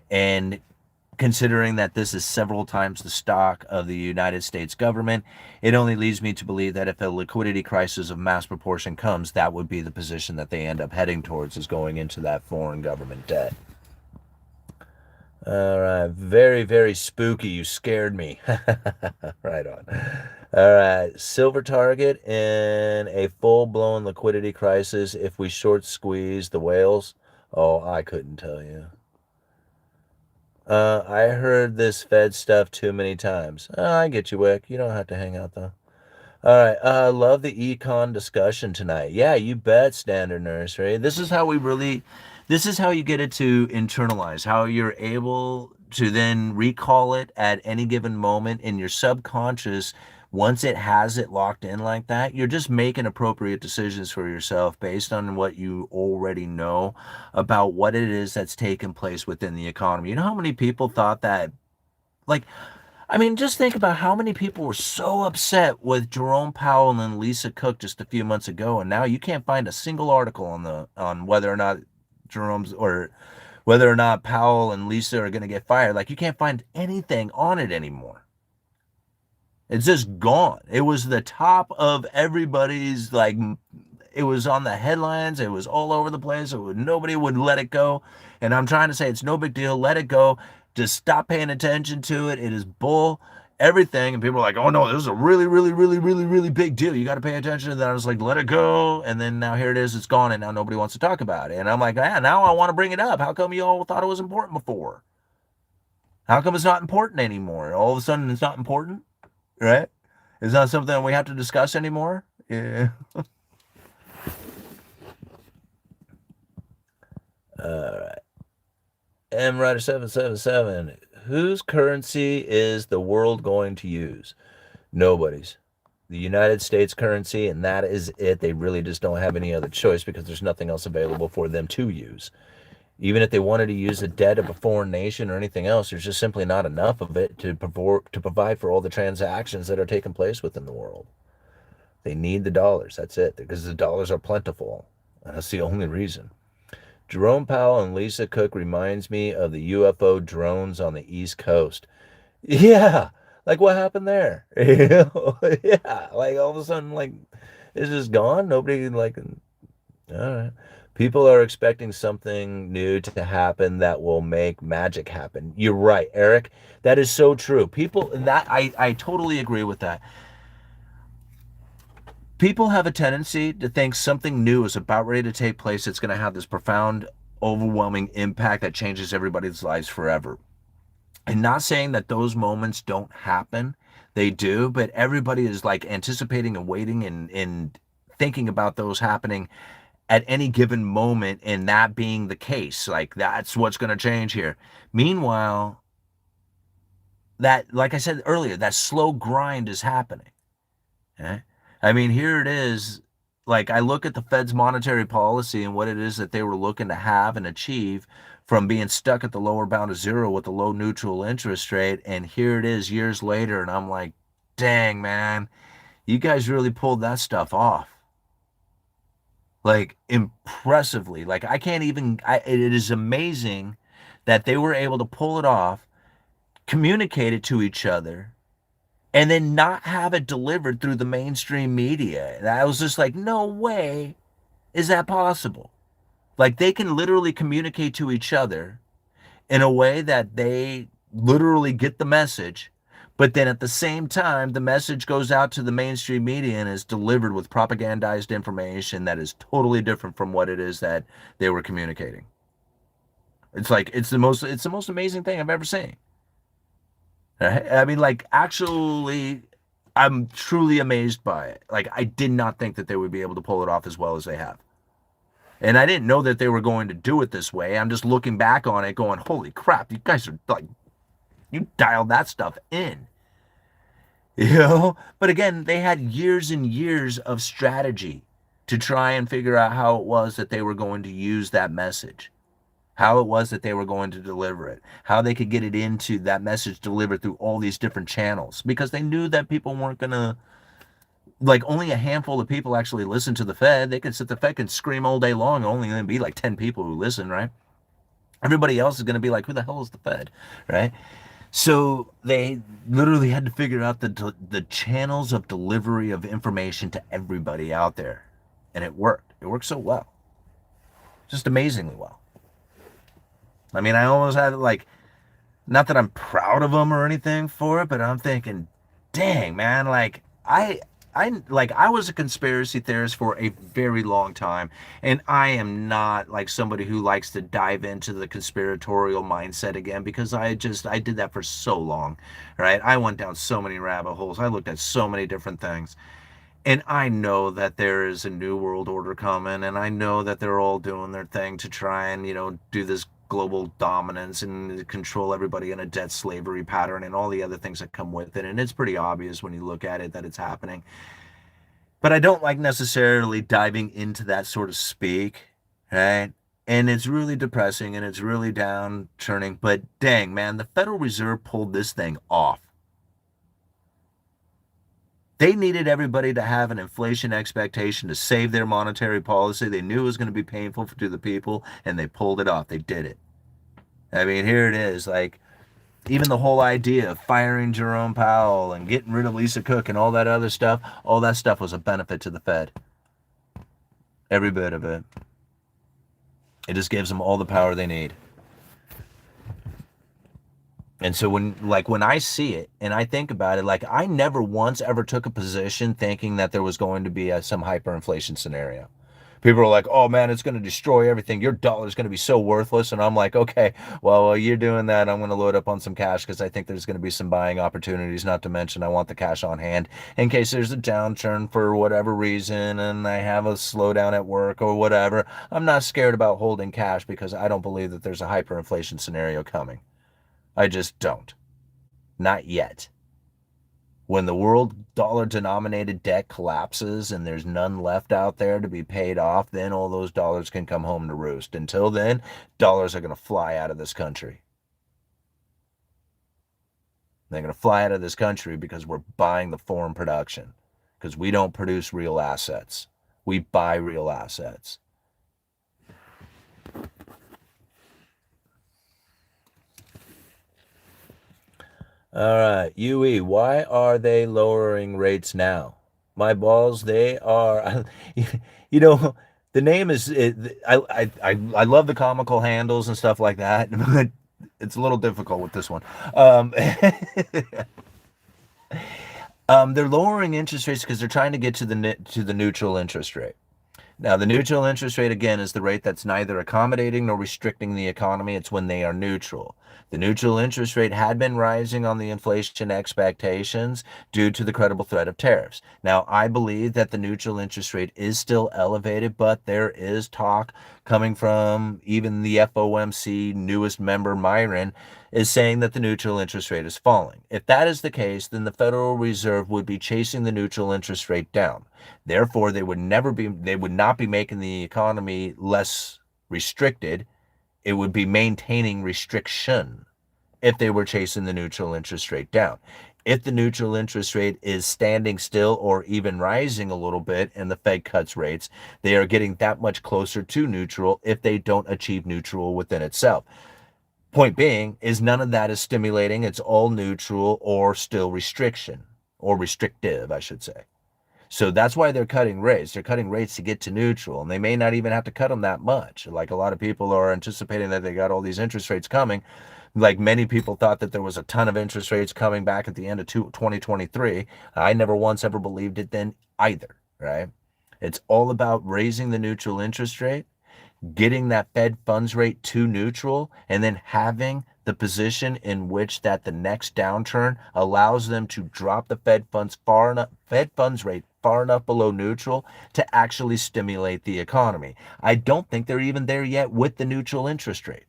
And considering that this is several times the stock of the United States government, it only leads me to believe that if a liquidity crisis of mass proportion comes, that would be the position that they end up heading towards, is going into that foreign government debt. All right, very, very spooky. You scared me. Right on. All right, silver target in a full-blown liquidity crisis if we short squeeze the whales. Oh, I couldn't tell you. I heard this Fed stuff too many times. I get you, Wick. You don't have to hang out, though. All right. I love the econ discussion tonight. Yeah, you bet, Standard Nursery. This is how you get it to internalize, how you're able to then recall it at any given moment in your subconscious. Once it has it locked in like that, you're just making appropriate decisions for yourself based on what you already know about what it is that's taking place within the economy. You know how many people thought that, like, I mean, just think about how many people were so upset with Jerome Powell and Lisa Cook just a few months ago, and now you can't find a single article on whether or not whether or not Powell and Lisa are going to get fired. Like, you can't find anything on it anymore. It's just gone. It was the top of everybody's, like, it was on the headlines. It was all over the place. Nobody would let it go. And I'm trying to say it's no big deal. Let it go. Just stop paying attention to it. It is bull. Everything. And people are like, oh no, this is a really, really, really, really, really big deal. You got to pay attention to that. I was like, let it go. And then now here it is. It's gone. And now nobody wants to talk about it. And I'm like, now I want to bring it up. How come you all thought it was important before? How come it's not important anymore? All of a sudden it's not important, right? It's not something we have to discuss anymore. Yeah. All right. M Rider 777. Whose currency is the world going to use? Nobody's. The United States currency, and that is it. They really just don't have any other choice because there's nothing else available for them to use. Even if they wanted to use the debt of a foreign nation or anything else, there's just simply not enough of it to provide for all the transactions that are taking place within the world. They need the dollars. That's it, because the dollars are plentiful. And that's the only reason. Jerome Powell and Lisa Cook reminds me of the UFO drones on the East Coast. Yeah, like what happened there? Yeah, like all of a sudden, like it's just gone. Nobody like. All right. People are expecting something new to happen that will make magic happen. You're right, Eric. That is so true. People that I totally agree with that. People have a tendency to think something new is about ready to take place. It's going to have this profound, overwhelming impact that changes everybody's lives forever. And not saying that those moments don't happen. They do, but everybody is like anticipating and waiting and thinking about those happening at any given moment, and that being the case. Like that's what's going to change here. Meanwhile, that, like I said earlier, that slow grind is happening. Okay? I mean, here it is. Like I look at the Fed's monetary policy and what it is that they were looking to have and achieve from being stuck at the lower bound of zero with the low neutral interest rate. And here it is years later. And I'm like, dang, man, you guys really pulled that stuff off. Like impressively. Like I can't even, it is amazing that they were able to pull it off, communicate it to each other, and then not have it delivered through the mainstream media. And I was just like, no way is that possible. Like they can literally communicate to each other in a way that they literally get the message, but then at the same time, the message goes out to the mainstream media and is delivered with propagandized information that is totally different from what it is that they were communicating. It's like it's the most amazing thing I've ever seen. I mean, like, actually, I'm truly amazed by it. Like, I did not think that they would be able to pull it off as well as they have. And I didn't know that they were going to do it this way. I'm just looking back on it going, holy crap, you guys are like, you dialed that stuff in. You know? But again, they had years and years of strategy to try and figure out how it was that they were going to use that message, how it was that they were going to deliver it, how they could get it into that message delivered through all these different channels, because they knew that people weren't going to, like, only a handful of people actually listen to the Fed. They can sit, the Fed can scream all day long, only going to be like 10 people who listen, right? Everybody else is going to be like, who the hell is the Fed, right? So they literally had to figure out the channels of delivery of information to everybody out there. And it worked. It worked so well. Just amazingly well. I mean, I almost had like, not that I'm proud of them or anything for it, but I'm thinking, dang, man, like I was a conspiracy theorist for a very long time, and I am not like somebody who likes to dive into the conspiratorial mindset again, because I did that for so long, right? I went down so many rabbit holes. I looked at so many different things. And I know that there is a new world order coming, and I know that they're all doing their thing to try and, do this global dominance and control everybody in a debt slavery pattern and all the other things that come with it. And it's pretty obvious when you look at it that it's happening. But I don't like necessarily diving into that sort of speak, right? And it's really depressing and it's really down turning. But dang, man, the Federal Reserve pulled this thing off. They needed everybody to have an inflation expectation to save their monetary policy. They knew it was going to be painful to the people, and they pulled it off. They did it. I mean, here it is. Like, even the whole idea of firing Jerome Powell and getting rid of Lisa Cook and all that other stuff, all that stuff was a benefit to the Fed. Every bit of it. It just gives them all the power they need. And so when I see it and I think about it, like I never once ever took a position thinking that there was going to be some hyperinflation scenario. People are like, "Oh man, it's going to destroy everything. Your dollar is going to be so worthless." And I'm like, "Okay, well, while you're doing that, I'm going to load up on some cash because I think there's going to be some buying opportunities. Not to mention, I want the cash on hand in case there's a downturn for whatever reason and I have a slowdown at work or whatever. I'm not scared about holding cash because I don't believe that there's a hyperinflation scenario coming. I just don't. Not yet. When the world dollar denominated debt collapses and there's none left out there to be paid off, then all those dollars can come home to roost. Until then, dollars are going to fly out of this country. They're going to fly out of this country because we're buying the foreign production, because we don't produce real assets. We buy real assets. All right, UE, why are they lowering rates now? My balls, they are, you know, the name is, I love the comical handles and stuff like that, but it's a little difficult with this one. Um, they're lowering interest rates because they're trying to get to the neutral interest rate. Now, the neutral interest rate, again, is the rate that's neither accommodating nor restricting the economy. It's when they are neutral. The neutral interest rate had been rising on the inflation expectations due to the credible threat of tariffs. Now, I believe that the neutral interest rate is still elevated, but there is talk coming from even the FOMC newest member, Myron, is saying that the neutral interest rate is falling. If that is the case, then the Federal Reserve would be chasing the neutral interest rate down. Therefore, they would not be making the economy less restricted. It would be maintaining restriction if they were chasing the neutral interest rate down. If the neutral interest rate is standing still or even rising a little bit and the Fed cuts rates, they are getting that much closer to neutral if they don't achieve neutral within itself. Point being is none of that is stimulating. It's all neutral or still restriction, or restrictive, I should say. So that's why they're cutting rates. They're cutting rates to get to neutral, and they may not even have to cut them that much. Like a lot of people are anticipating that they got all these interest rates coming. Like many people thought that there was a ton of interest rates coming back at the end of 2023. I never once ever believed it then either, right? It's all about raising the neutral interest rate, getting that Fed funds rate to neutral, and then having the position in which that the next downturn allows them to drop the Fed funds rate far enough below neutral to actually stimulate the economy. I don't think they're even there yet with the neutral interest rate.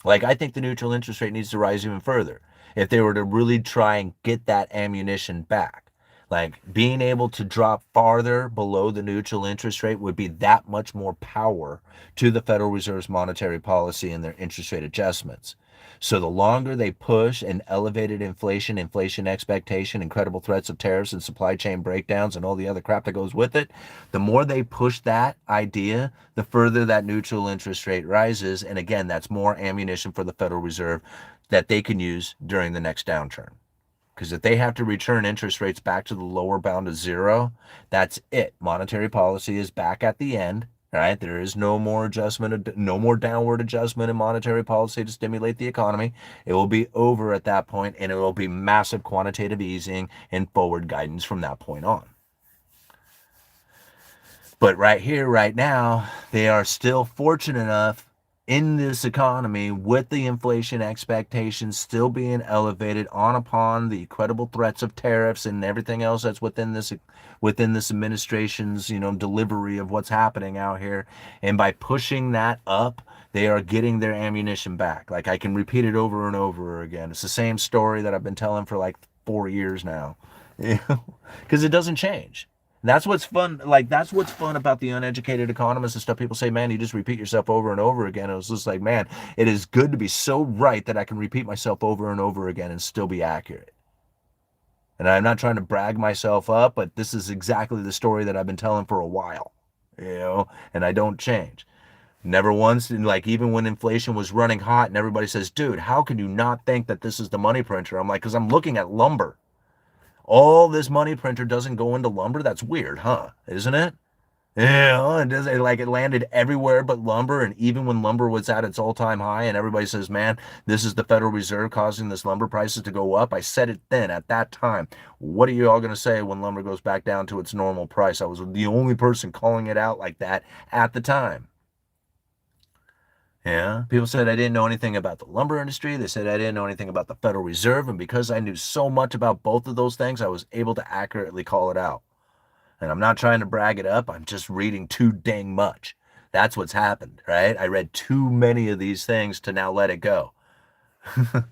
Like, I think the neutral interest rate needs to rise even further if they were to really try and get that ammunition back. Like, being able to drop farther below the neutral interest rate would be that much more power to the Federal Reserve's monetary policy and their interest rate adjustments. So the longer they push an elevated inflation expectation, incredible threats of tariffs and supply chain breakdowns and all the other crap that goes with it, the more they push that idea, the further that neutral interest rate rises. And again, that's more ammunition for the Federal Reserve that they can use during the next downturn. Because if they have to return interest rates back to the lower bound of zero, that's it. Monetary policy is back at the end, right? There is no more adjustment, no more downward adjustment in monetary policy to stimulate the economy. It will be over at that point, and it will be massive quantitative easing and forward guidance from that point on. But right here, right now, they are still fortunate enough in this economy with the inflation expectations still being elevated on upon the credible threats of tariffs and everything else that's within this administration's delivery of what's happening out here. And by pushing that up, they are getting their ammunition back. Like, I can repeat it over and over again. It's the same story that I've been telling for like 4 years now, because it doesn't change. That's what's fun. Like, that's what's fun about the uneducated economist and stuff. People say, man, you just repeat yourself over and over again. It was just like, man, it is good to be so right that I can repeat myself over and over again and still be accurate. And I'm not trying to brag myself up, but this is exactly the story that I've been telling for a while, and I don't change. Never once, like, even when inflation was running hot and everybody says, dude, how can you not think that this is the money printer? I'm like, because I'm looking at lumber. All this money printer doesn't go into lumber? That's weird, huh? Isn't it? Yeah, and does it like it landed everywhere but lumber, and even when lumber was at its all-time high, and everybody says, "Man, this is the Federal Reserve causing this lumber prices to go up." I said it then at that time. What are you all going to say when lumber goes back down to its normal price? I was the only person calling it out like that at the time. Yeah, people said I didn't know anything about the lumber industry. They said I didn't know anything about the Federal Reserve, and because I knew so much about both of those things, I was able to accurately call it out. And I'm not trying to brag it up. I'm just reading too dang much. That's what's happened, right? I read too many of these things to now let it go. It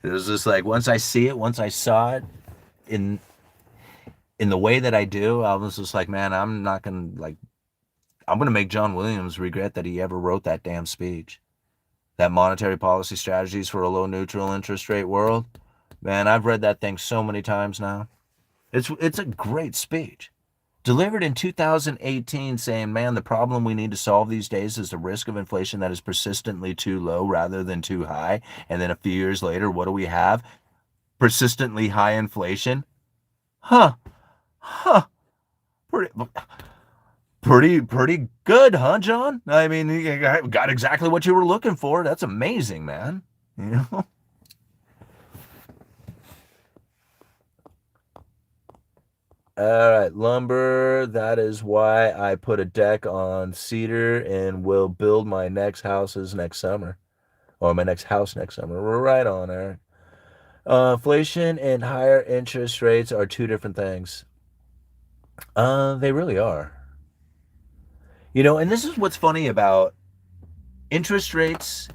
was just like once I see it, once I saw it in the way that I do, I was just like, man, I'm gonna make John Williams regret that he ever wrote that damn speech. That monetary policy strategies for a low neutral interest rate world. Man, I've read that thing so many times now. It's a great speech. Delivered in 2018 saying, man, the problem we need to solve these days is the risk of inflation that is persistently too low rather than too high. And then a few years later, what do we have? Persistently high inflation. Huh. Huh. Pretty, pretty good, huh, John? I mean, you got exactly what you were looking for. That's amazing, man. You know? All right, lumber. That is why I put a deck on cedar and will build my next houses next summer. Or my next house next summer. We're right on, Eric. Inflation and higher interest rates are two different things. They really are. You know, and this is what's funny about interest rates.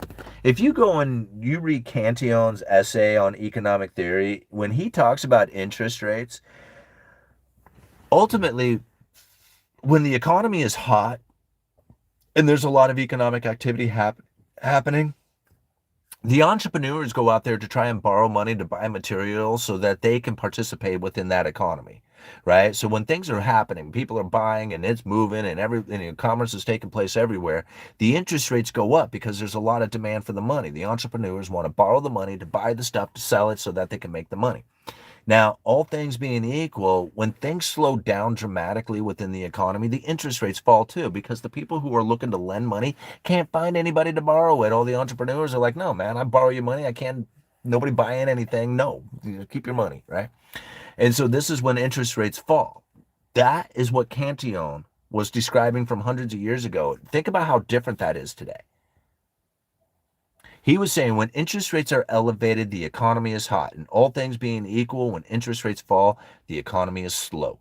If you go and you read Cantillon's essay on economic theory, when he talks about interest rates, ultimately, when the economy is hot and there's a lot of economic activity happening, the entrepreneurs go out there to try and borrow money to buy materials so that they can participate within that economy, right? So when things are happening, people are buying and it's moving and commerce is taking place everywhere, the interest rates go up because there's a lot of demand for the money. The entrepreneurs want to borrow the money to buy the stuff to sell it so that they can make the money. Now, all things being equal, when things slow down dramatically within the economy, the interest rates fall too because the people who are looking to lend money can't find anybody to borrow it. All the entrepreneurs are like, no, man, I borrow you money. I can't, nobody buying anything. No, keep your money, right? And so this is when interest rates fall. That is what Cantillon was describing from hundreds of years ago. Think about how different that is today. He was saying when interest rates are elevated, the economy is hot. And all things being equal, when interest rates fall, the economy is slow.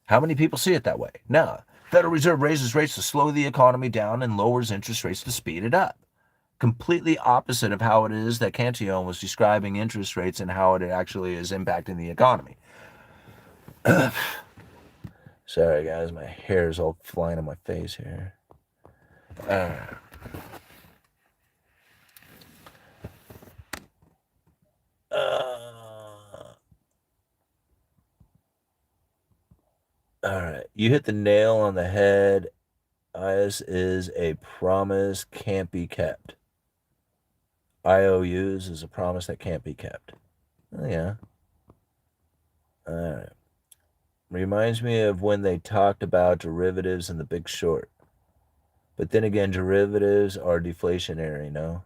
How many people see it that way? No. Federal Reserve raises rates to slow the economy down and lowers interest rates to speed it up. Completely opposite of how it is that Cantillon was describing interest rates and how it actually is impacting the economy. Sorry, guys, my hair is all flying on my face here. Uh, uh, all right, you hit the nail on the head. IS is a promise can't be kept. IOUs is a promise that can't be kept. Oh, yeah. All right. Reminds me of when they talked about derivatives in The Big Short. But then again, derivatives are deflationary, no?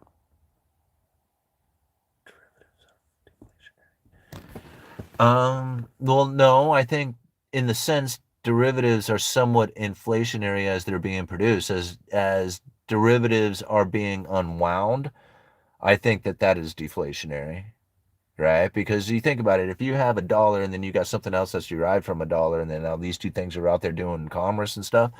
Well, no, I think in the sense derivatives are somewhat inflationary as they're being produced. As derivatives are being unwound, I think that that is deflationary, right? Because you think about it, if you have a dollar and then you got something else that's derived from a dollar, and then now these two things are out there doing commerce and stuff,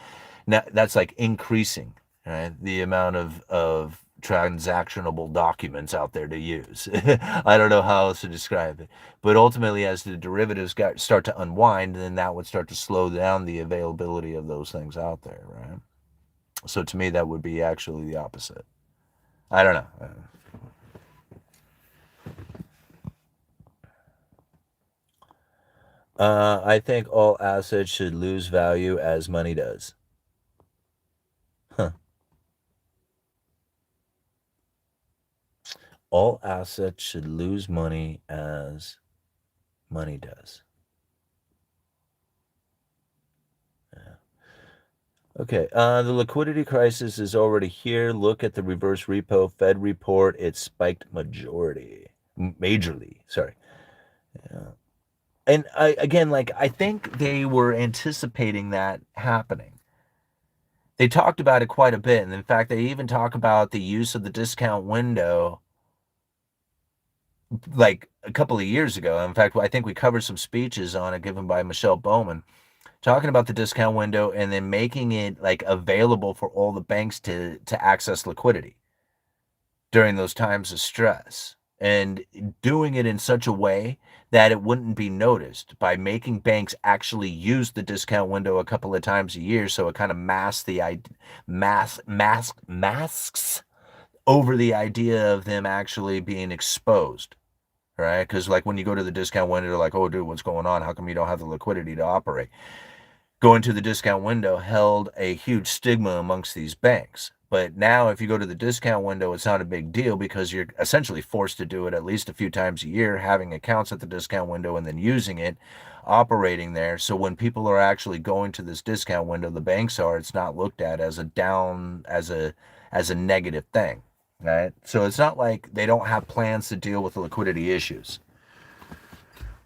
now that's like increasing, right? The amount of transactionable documents out there to use. I don't know how else to describe it. But ultimately, as the derivatives start to unwind, then that would start to slow down the availability of those things out there, right? So to me, that would be actually the opposite. I don't know. I think all assets should lose value as money does. Huh. All assets should lose money as money does. Okay, the liquidity crisis is already here. Look at the reverse repo Fed report. It spiked majorly. Sorry. Yeah. And again, like I think they were anticipating that happening. They talked about it quite a bit, and in fact, they even talk about the use of the discount window like a couple of years ago. In fact, I think we covered some speeches on it given by Michelle Bowman, talking about the discount window and then making it like available for all the banks to access liquidity during those times of stress, and doing it in such a way that it wouldn't be noticed by making banks actually use the discount window a couple of times a year, so it kind of masks over the idea of them actually being exposed, right? Because like when you go to the discount window, they're like, oh dude, what's going on? How come you don't have the liquidity to operate? Going to the discount window held a huge stigma amongst these banks. But now, if you go to the discount window, it's not a big deal because you're essentially forced to do it at least a few times a year, having accounts at the discount window and then using it, operating there. So when people are actually going to this discount window, the banks are, it's not looked at as a down, as a negative thing, right? So it's not like they don't have plans to deal with the liquidity issues.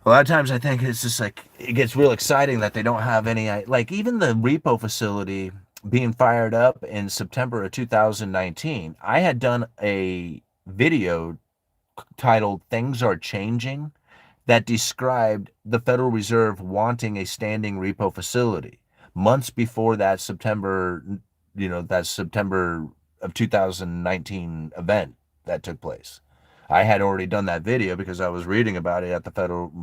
A lot of times I think it's just like it gets real exciting that they don't have any, like even the repo facility being fired up in September of 2019. I had done a video titled Things Are Changing that described the Federal Reserve wanting a standing repo facility months before that September of 2019 event that took place. I had already done that video because I was reading about it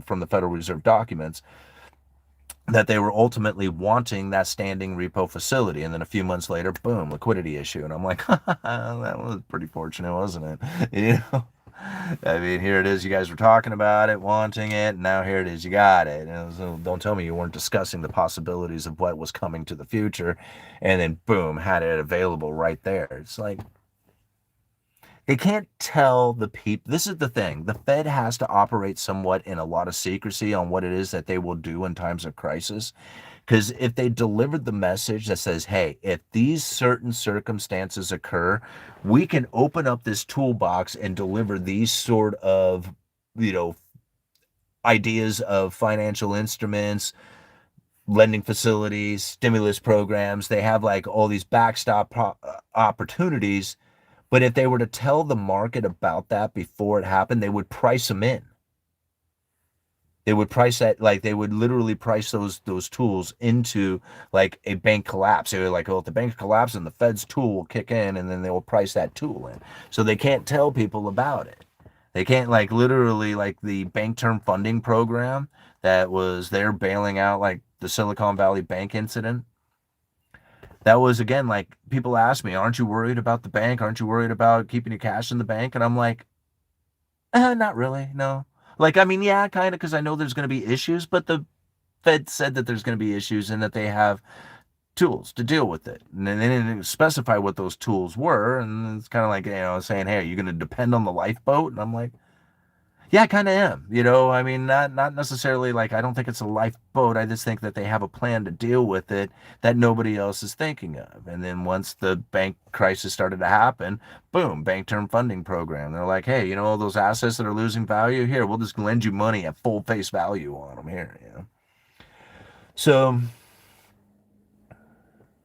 from the Federal Reserve documents, that they were ultimately wanting that standing repo facility. And then a few months later, boom, liquidity issue. And I'm like, that was pretty fortunate, wasn't it? You know? I mean, here it is. You guys were talking about it, wanting it, and now here it is. You got it. And so don't tell me you weren't discussing the possibilities of what was coming to the future, and then boom, had it available right there. It's like they can't tell the people. This is the thing. The Fed has to operate somewhat in a lot of secrecy on what it is that they will do in times of crisis. Because if they delivered the message that says, hey, if these certain circumstances occur, we can open up this toolbox and deliver these sort of, you know, ideas of financial instruments, lending facilities, stimulus programs. They have like all these opportunities. But if they were to tell the market about that before it happened, they would price them in. They would price that, like they would literally price those tools into like a bank collapse. They were like, oh, if the bank collapses, and the Fed's tool will kick in, and then they will price that tool in. So they can't tell people about it. They can't like literally like the bank term funding program that was there bailing out like the Silicon Valley Bank incident. That was again like people ask me, aren't you worried about the bank? Aren't you worried about keeping your cash in the bank? And I'm like, not really, no. Like, I mean, yeah, kind of, because I know there's going to be issues, but the Fed said that there's going to be issues and that they have tools to deal with it. And they didn't specify what those tools were. And it's kind of like, saying, hey, are you going to depend on the lifeboat? And I'm like, yeah, I kind of am. I mean, not necessarily like I don't think it's a lifeboat. I just think that they have a plan to deal with it that nobody else is thinking of. And then once the bank crisis started to happen, boom, bank term funding program. They're like, hey, all those assets that are losing value here, we'll just lend you money at full face value on them here. So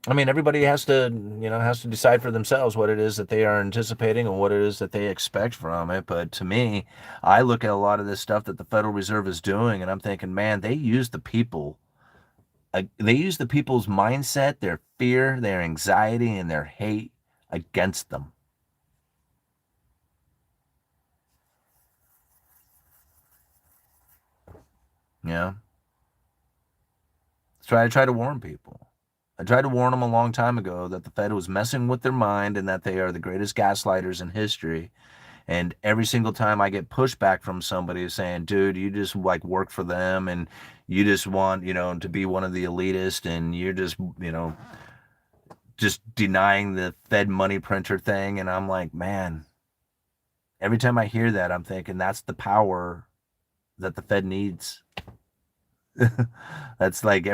I mean, everybody has to decide for themselves what it is that they are anticipating and what it is that they expect from it. But to me, I look at a lot of this stuff that the Federal Reserve is doing, and I'm thinking, man, they use the people. They use the people's mindset, their fear, their anxiety, and their hate against them. Yeah. So I try to warn people. I tried to warn them a long time ago that the Fed was messing with their mind and that they are the greatest gaslighters in history. And every single time I get pushback from somebody saying, dude, you just like work for them and you just want, to be one of the elitists and you're just denying the Fed money printer thing. And I'm like, man, every time I hear that, I'm thinking that's the power that the Fed needs. That's like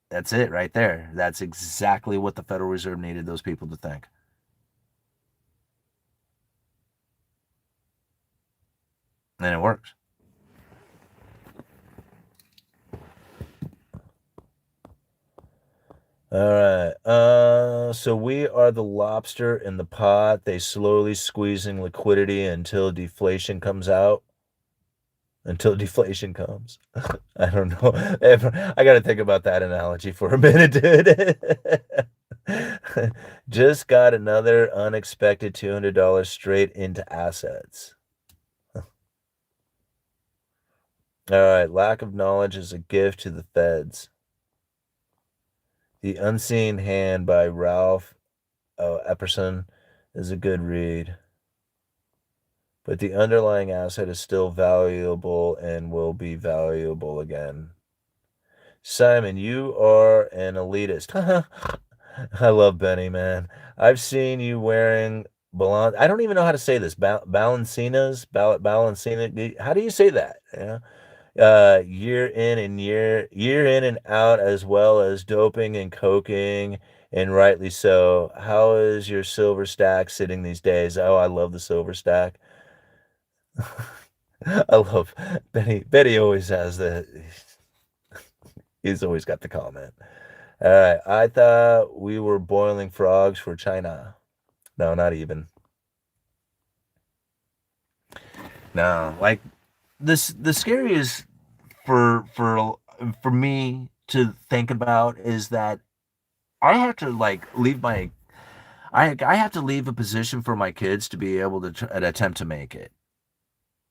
That's it right there. That's exactly what the Federal Reserve needed those people to think. And it works. All right. So we are the lobster in the pot. They slowly squeezing liquidity until deflation comes out. Until deflation comes. I don't know. I got to think about that analogy for a minute, dude. Just got another unexpected $200 straight into assets. All right. Lack of knowledge is a gift to the feds. The Unseen Hand by Ralph Epperson is a good read. But the underlying asset is still valuable and will be valuable again. Simon, you are an elitist. I love Benny, man. I've seen you wearing I don't even know how to say this. Balencinas, Balencina. How do you say that? Yeah. Year in and year in and out, as well as doping and coking, and rightly so. How is your silver stack sitting these days? Oh, I love the silver stack. I love Benny. Benny always has he's always got the comment. All right. I thought we were boiling frogs for China. No, not even. No, like the scariest for me to think about is that I have to like leave my I have to leave a position for my kids to be able to attempt to make it.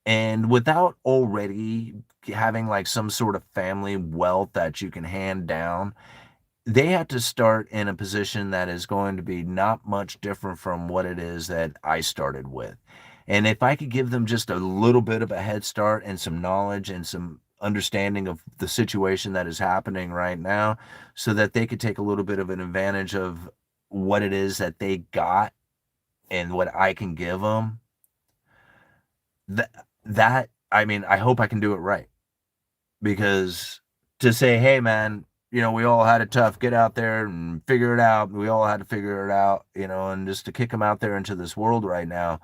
And without already having like some sort of family wealth that you can hand down, they have to start in a position that is going to be not much different from what it is that I started with. And if I could give them just a little bit of a head start and some knowledge and some understanding of the situation that is happening right now, so that they could take a little bit of an advantage of what it is that they got and what I can give them, that I mean, I hope I can do it right. Because to say, hey, man, we all had it tough, get out there and figure it out. We all had to figure it out, and just to kick them out there into this world right now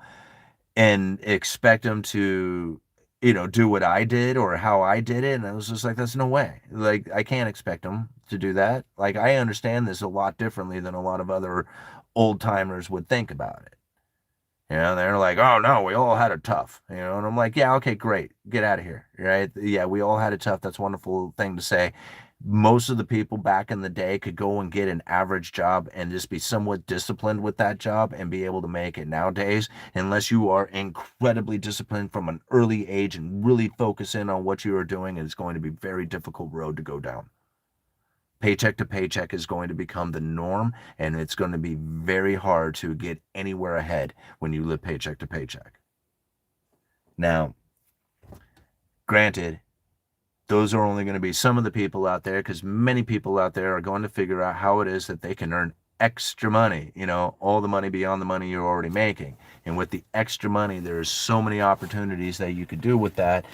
and expect them to, do what I did or how I did it. And I was just like, that's no way. Like, I can't expect them to do that. Like, I understand this a lot differently than a lot of other old timers would think about it. They're like, oh no, we all had it tough. And I'm like, yeah, okay, great. Get out of here. Right? Yeah, we all had it tough. That's a wonderful thing to say. Most of the people back in the day could go and get an average job and just be somewhat disciplined with that job and be able to make it. Nowadays, unless you are incredibly disciplined from an early age and really focus in on what you are doing, it's going to be a very difficult road to go down. Paycheck to paycheck is going to become the norm, and it's going to be very hard to get anywhere ahead when you live paycheck to paycheck. Now, granted, those are only going to be some of the people out there, because many people out there are going to figure out how it is that they can earn extra money, all the money beyond the money you're already making. And with the extra money, there's so many opportunities that you could do with that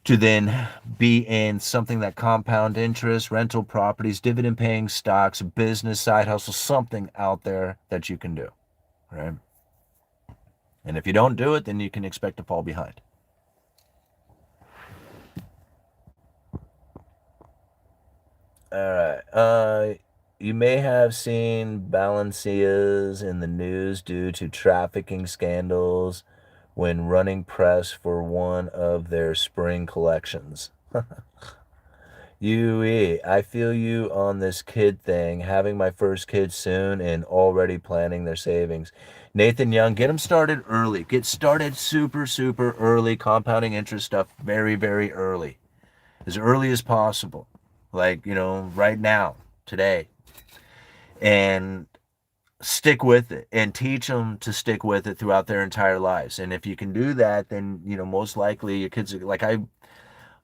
to then be in something that compound interest, rental properties, dividend paying stocks, business, side hustle, something out there that you can do, right? And if you don't do it, then you can expect to fall behind. All right. You may have seen Balenciagas in the news due to trafficking scandals when running press for one of their spring collections. I feel you on this kid thing. Having my first kid soon and already planning their savings. Nathan Young, get them started early. Get started super, super early. Compounding interest stuff very, very early as possible. Like, right now, today. And stick with it and teach them to stick with it throughout their entire lives. And if you can do that, then, most likely your kids are like,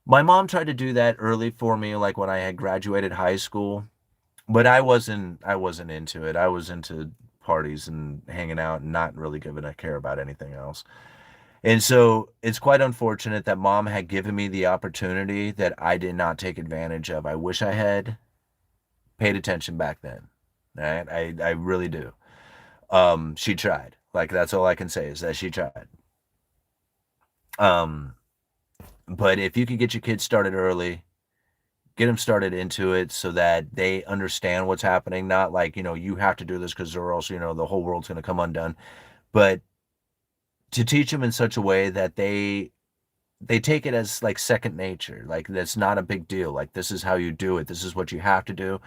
my mom tried to do that early for me, like when I had graduated high school, but I wasn't into it. I was into parties and hanging out and not really giving a care about anything else. And so it's quite unfortunate that mom had given me the opportunity that I did not take advantage of. I wish I had. paid attention back then. Right? I really do. She tried. Like, that's all I can say is that she tried. Um, but if you could get your kids started early, get them started into it so that they understand what's happening, not like, you have to do this because or else, the whole world's going to come undone. But to teach them in such a way that they take it as like second nature, like that's not a big deal. Like, this is how you do it. This is what you have to do.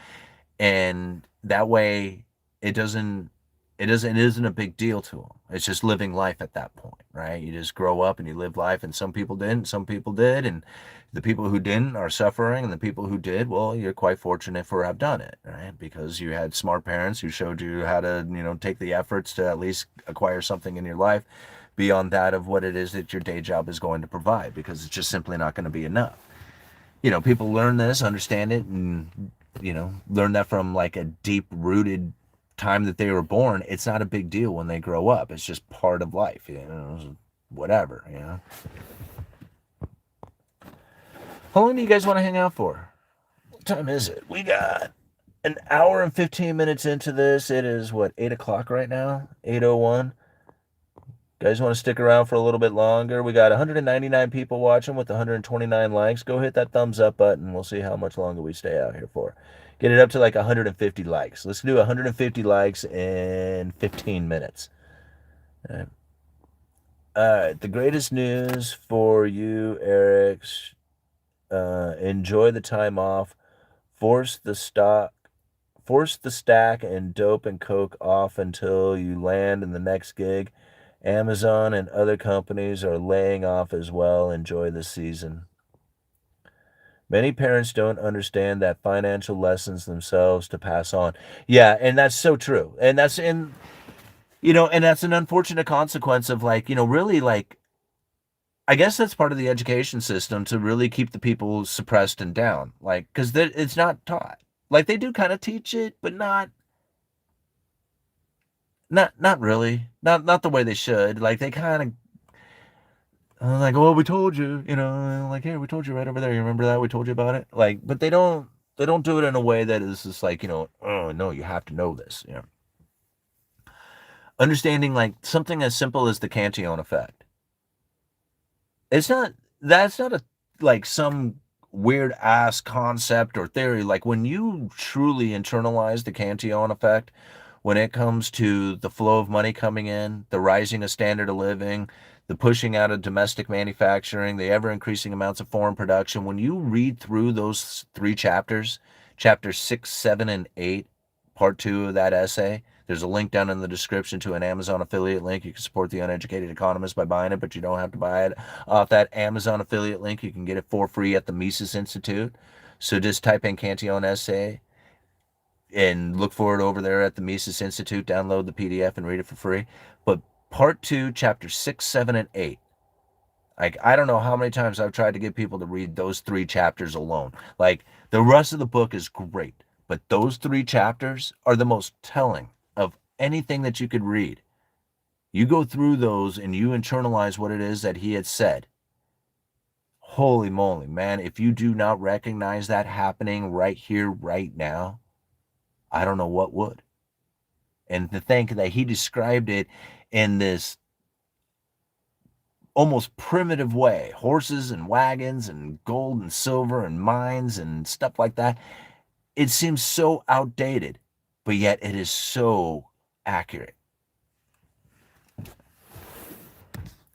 And that way it isn't a big deal to them. It's just living life at that point, right? You just grow up and you live life, and some people didn't, some people did, and the people who didn't are suffering, and the people who did, well, you're quite fortunate for have done it, right? Because you had smart parents who showed you how to, take the efforts to at least acquire something in your life beyond that of what it is that your day job is going to provide, because it's just simply not going to be enough. People learn this, understand it, and learn that from like a deep rooted time that they were born. It's not a big deal when they grow up. It's just part of life, whatever. How long do you guys want to hang out for? What time is it? We got an hour and 15 minutes into this. It is what, 8 o'clock right now? 8:01. Guys want to stick around for a little bit longer? We got 199 people watching with 129 likes. Go hit that thumbs up button. We'll see how much longer we stay out here for. Get it up to like 150 likes. Let's do 150 likes in 15 minutes. All right. The greatest news for you, Eric. Enjoy the time off. Force the stack and dope and coke off until you land in the next gig. Amazon and other companies are laying off as well. Enjoy the season. Many parents don't understand that financial lessons themselves to pass on. Yeah, and that's so true. And that's and that's an unfortunate consequence of like, really like, I guess that's part of the education system to really keep the people suppressed and down. Like, because it's not taught. Like, they do kind of teach it, but not really. Not the way they should. Like, they kind of like, well, we told you, like, here, we told you right over there. You remember that? We told you about it. Like, but they don't do it in a way that is just like, oh no, you have to know this. Understanding like something as simple as the Cantillon effect. That's not a like some weird ass concept or theory. Like, when you truly internalize the Cantillon effect, when it comes to the flow of money coming in, the rising of standard of living, the pushing out of domestic manufacturing, the ever increasing amounts of foreign production, when you read through those three chapters, chapters 6, 7, and 8, part 2 of that essay, there's a link down in the description to an Amazon affiliate link. You can support the Uneducated Economist by buying it, but you don't have to buy it off that Amazon affiliate link. You can get it for free at the Mises Institute. So just type in Cantillon essay and look for it over there at the Mises Institute. Download the PDF and read it for free. But part 2, chapter 6, 7, and 8. Like, I don't know how many times I've tried to get people to read those 3 chapters alone. Like, the rest of the book is great, but those 3 chapters are the most telling of anything that you could read. You go through those and you internalize what it is that he had said. Holy moly, man, if you do not recognize that happening right here, right now, I don't know what would. And to think that he described it in this almost primitive way, horses and wagons and gold and silver and mines and stuff like that, it seems so outdated, but yet it is so accurate.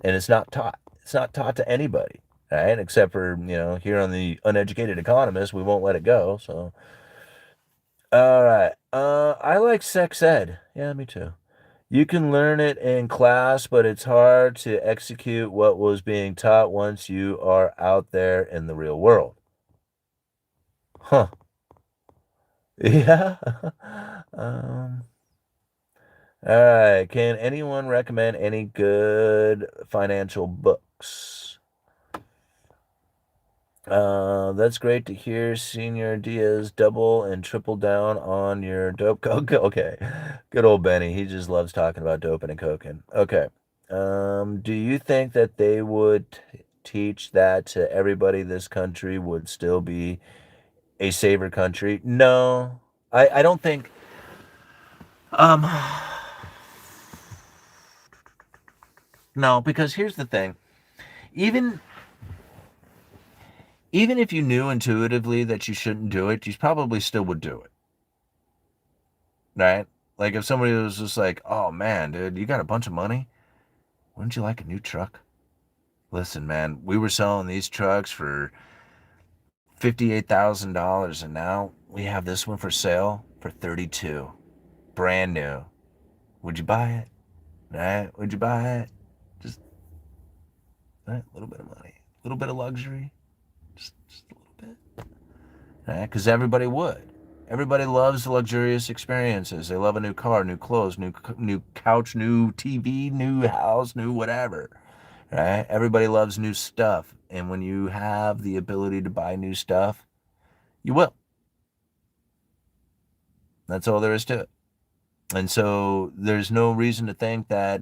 And it's not taught. It's not taught to anybody, right? Except for, here on the Uneducated Economist, we won't let it go. So, all right. I like sex ed. Yeah, me too. You can learn it in class, but it's hard to execute what was being taught once you are out there in the real world. Huh. Yeah. um, all right. Can anyone recommend any good financial books? That's great to hear. Senior Diaz, double and triple down on your dope coke. Okay. Good old Benny. He just loves talking about doping and coking. Okay. Do you think that they would teach that to everybody? This country would still be a saver country? No, I don't think. Um, no, because here's the thing. Even even if you knew intuitively that you shouldn't do it, you probably still would do it, right? Like if somebody was just like, "Oh man, dude, you got a bunch of money. Wouldn't you like a new truck?" Listen, man, we were selling these trucks for $58,000, and now we have this one for sale for 32, brand new. Would you buy it? Right? Would you buy it? Just right? A little bit of money, a little bit of luxury, just a little bit, right? Because everybody would. Everybody loves luxurious experiences. They love a new car, new clothes, new couch, new TV, new house, new whatever. Right? Everybody loves new stuff, and when you have the ability to buy new stuff, you will. That's all there is to it. And so there's no reason to think that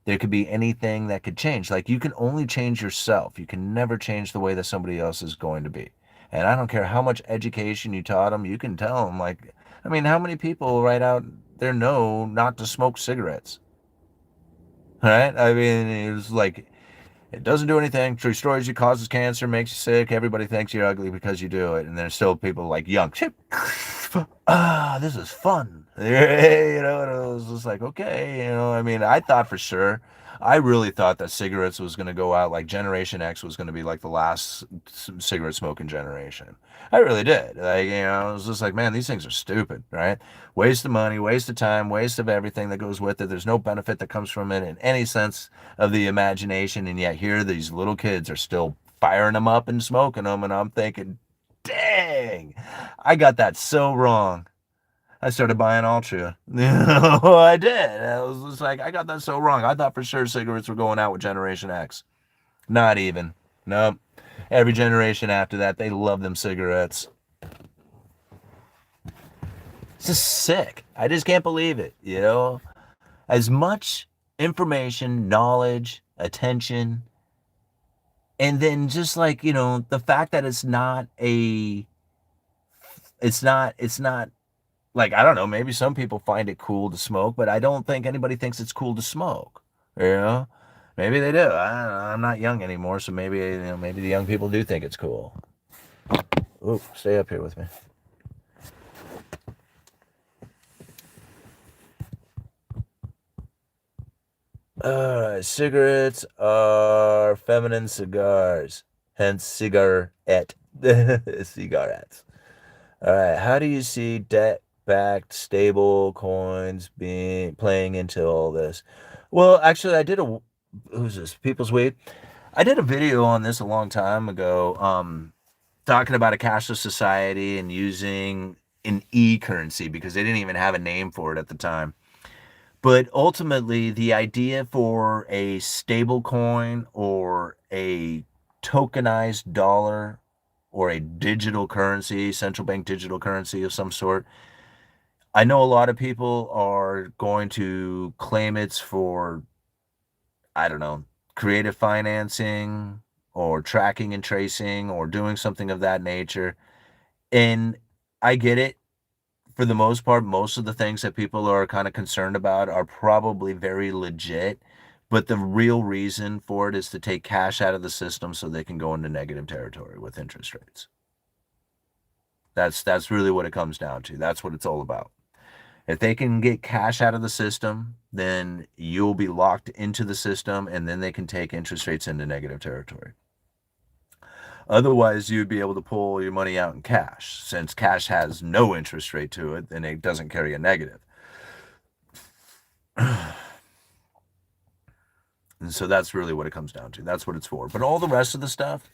there could be anything that could change. Like you can only change yourself. You can never change the way that somebody else is going to be. And I don't care how much education you taught them, you can tell them, like, I mean, how many people right out there know not to smoke cigarettes? Right? I mean, it's like, it doesn't do anything, destroys you, causes cancer, makes you sick. Everybody thinks you're ugly because you do it. And there's still people like young, this is fun. And it was just like, okay, I mean, I thought for sure, I really thought that cigarettes was going to go out, like Generation X was going to be like the last cigarette smoking generation. I really did. Like, I was just like, man, these things are stupid, right? Waste of money, waste of time, waste of everything that goes with it. There's no benefit that comes from it in any sense of the imagination. And yet here, these little kids are still firing them up and smoking them. And I'm thinking, dang, I got that so wrong. I started buying Altria. I did. I was just like, I got that so wrong. I thought for sure cigarettes were going out with Generation X. Not even. Nope. Every generation after that, they love them cigarettes. It's just sick. I just can't believe it. As much information, knowledge, attention, and then just like, the fact that it's not like, I don't know, maybe some people find it cool to smoke, but I don't think anybody thinks it's cool to smoke. You know, maybe they do. I'm not young anymore, so maybe the young people do think it's cool. Ooh, stay up here with me. Cigarettes are feminine cigars, hence cigarette. Cigarettes. All right. How do you see debt-backed stable coins being playing into all this? Well, actually, I did a who's this? People's Weed. I did a video on this a long time ago, talking about a cashless society and using an e-currency because they didn't even have a name for it at the time. But ultimately, the idea for a stable coin or a tokenized dollar or a digital currency, central bank digital currency of some sort, I know a lot of people are going to claim it's for, I don't know, creative financing or tracking and tracing or doing something of that nature. And I get it. For the most part, most of the things that people are kind of concerned about are probably very legit. But the real reason for it is to take cash out of the system so they can go into negative territory with interest rates. That's really what it comes down to. That's what it's all about. If they can get cash out of the system, then you'll be locked into the system and then they can take interest rates into negative territory. Otherwise, you'd be able to pull your money out in cash. Since cash has no interest rate to it, then it doesn't carry a negative. And so that's really what it comes down to. That's what it's for. But all the rest of the stuff,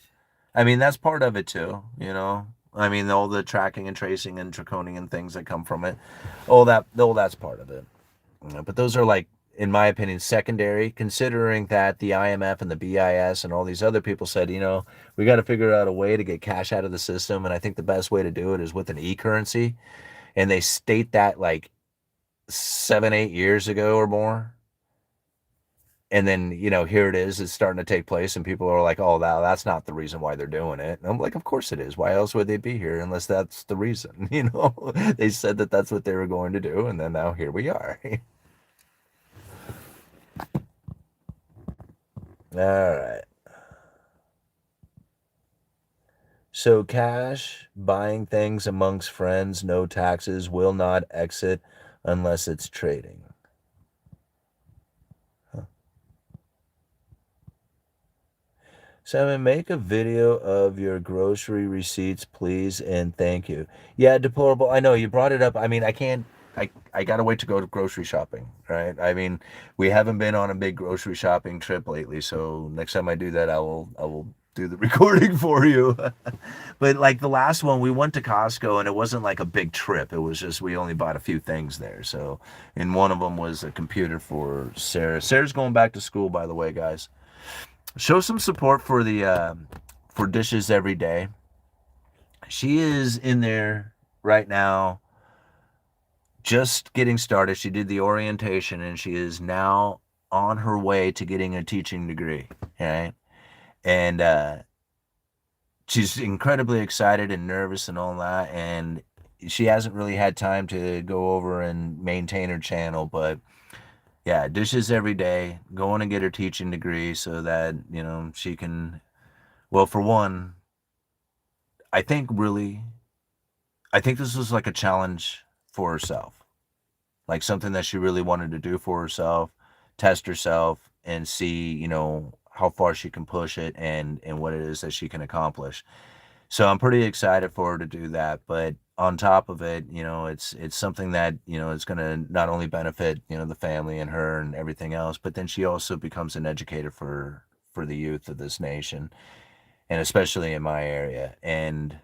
I mean, that's part of it too. I mean, all the tracking and tracing and draconian things that come from it, all that's part of it. But those are like, in my opinion, secondary, considering that the IMF and the BIS and all these other people said, we got to figure out a way to get cash out of the system. And I think the best way to do it is with an e-currency. And they state that like 7, 8 years ago or more. And then, here it is, it's starting to take place, and people are like, oh, that's not the reason why they're doing it. And I'm like, of course it is. Why else would they be here unless that's the reason? They said that that's what they were going to do, and then now here we are. All right. So cash, buying things amongst friends, no taxes, will not exit unless it's trading. Simon, make a video of your grocery receipts, please, and thank you. Yeah, deplorable. I know you brought it up. I mean, I can't. I gotta wait to go to grocery shopping, right? I mean, we haven't been on a big grocery shopping trip lately, so next time I do that, I will do the recording for you. But like the last one, we went to Costco, and it wasn't like a big trip. It was just we only bought a few things there. So, and one of them was a computer for Sarah. Sarah's going back to school, by the way, guys. Show some support for the for dishes every day. She is in there right now, just getting started. She did the orientation, and she is now on her way to getting a teaching degree. Okay, and she's incredibly excited and nervous and all that, and she hasn't really had time to go over and maintain her channel, but yeah, dishes every day, going to get her teaching degree so that, she can, well, for one, I think really, I think this was like a challenge for herself, like something that she really wanted to do for herself, test herself and see, how far she can push it and what it is that she can accomplish. So I'm pretty excited for her to do that. But on top of it, it's something that, is going to not only benefit, the family and her and everything else, but then she also becomes an educator for the youth of this nation, and especially in my area. And,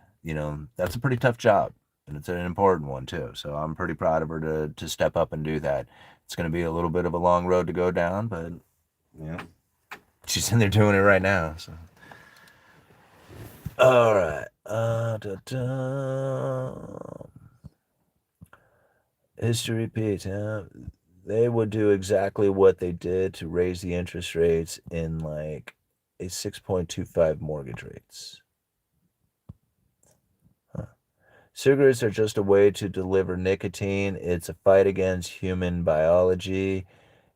that's a pretty tough job, and it's an important one too. So I'm pretty proud of her to step up and do that. It's going to be a little bit of a long road to go down, but yeah, she's in there doing it right now. So. All right. History repeats. They would do exactly what they did to raise the interest rates in like a 6.25 mortgage rates. Cigarettes are just a way to deliver nicotine. It's a fight against human biology.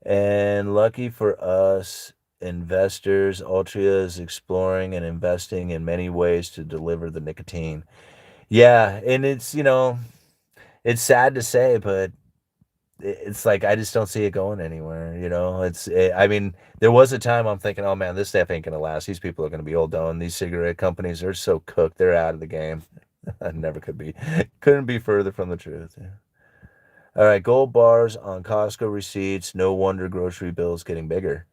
And lucky for us investors, Altria is exploring and investing in many ways to deliver the nicotine. Yeah, and it's sad to say, but it's like I just don't see it going anywhere. I mean, there was a time I'm thinking, oh man, this stuff ain't gonna last. These people are gonna be old done. These cigarette companies are so cooked; they're out of the game. I never couldn't be further from the truth. Yeah. All right, gold bars on Costco receipts. No wonder grocery bills getting bigger.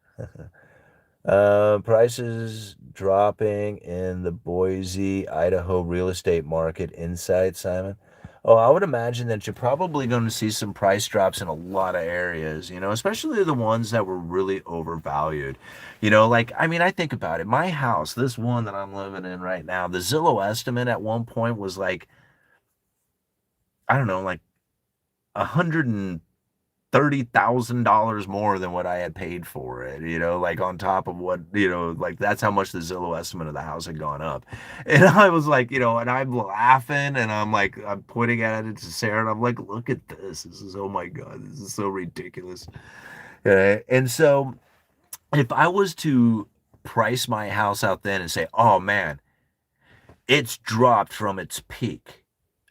Prices dropping in the Boise, Idaho real estate market. Insight, Simon. Oh, I would imagine that you're probably going to see some price drops in a lot of areas, especially the ones that were really overvalued. Like, I mean, I think about it. My house, this one that I'm living in right now, the Zillow estimate at one point was like, I don't know, like 130,000 more than what I had paid for it, like on top of what, like that's how much the Zillow estimate of the house had gone up. And I was like, and I'm laughing and I'm like, I'm pointing at it to Sarah and I'm like, look at this. This is, oh my God, this is so ridiculous. And so if I was to price my house out then and say, oh man, it's dropped from its peak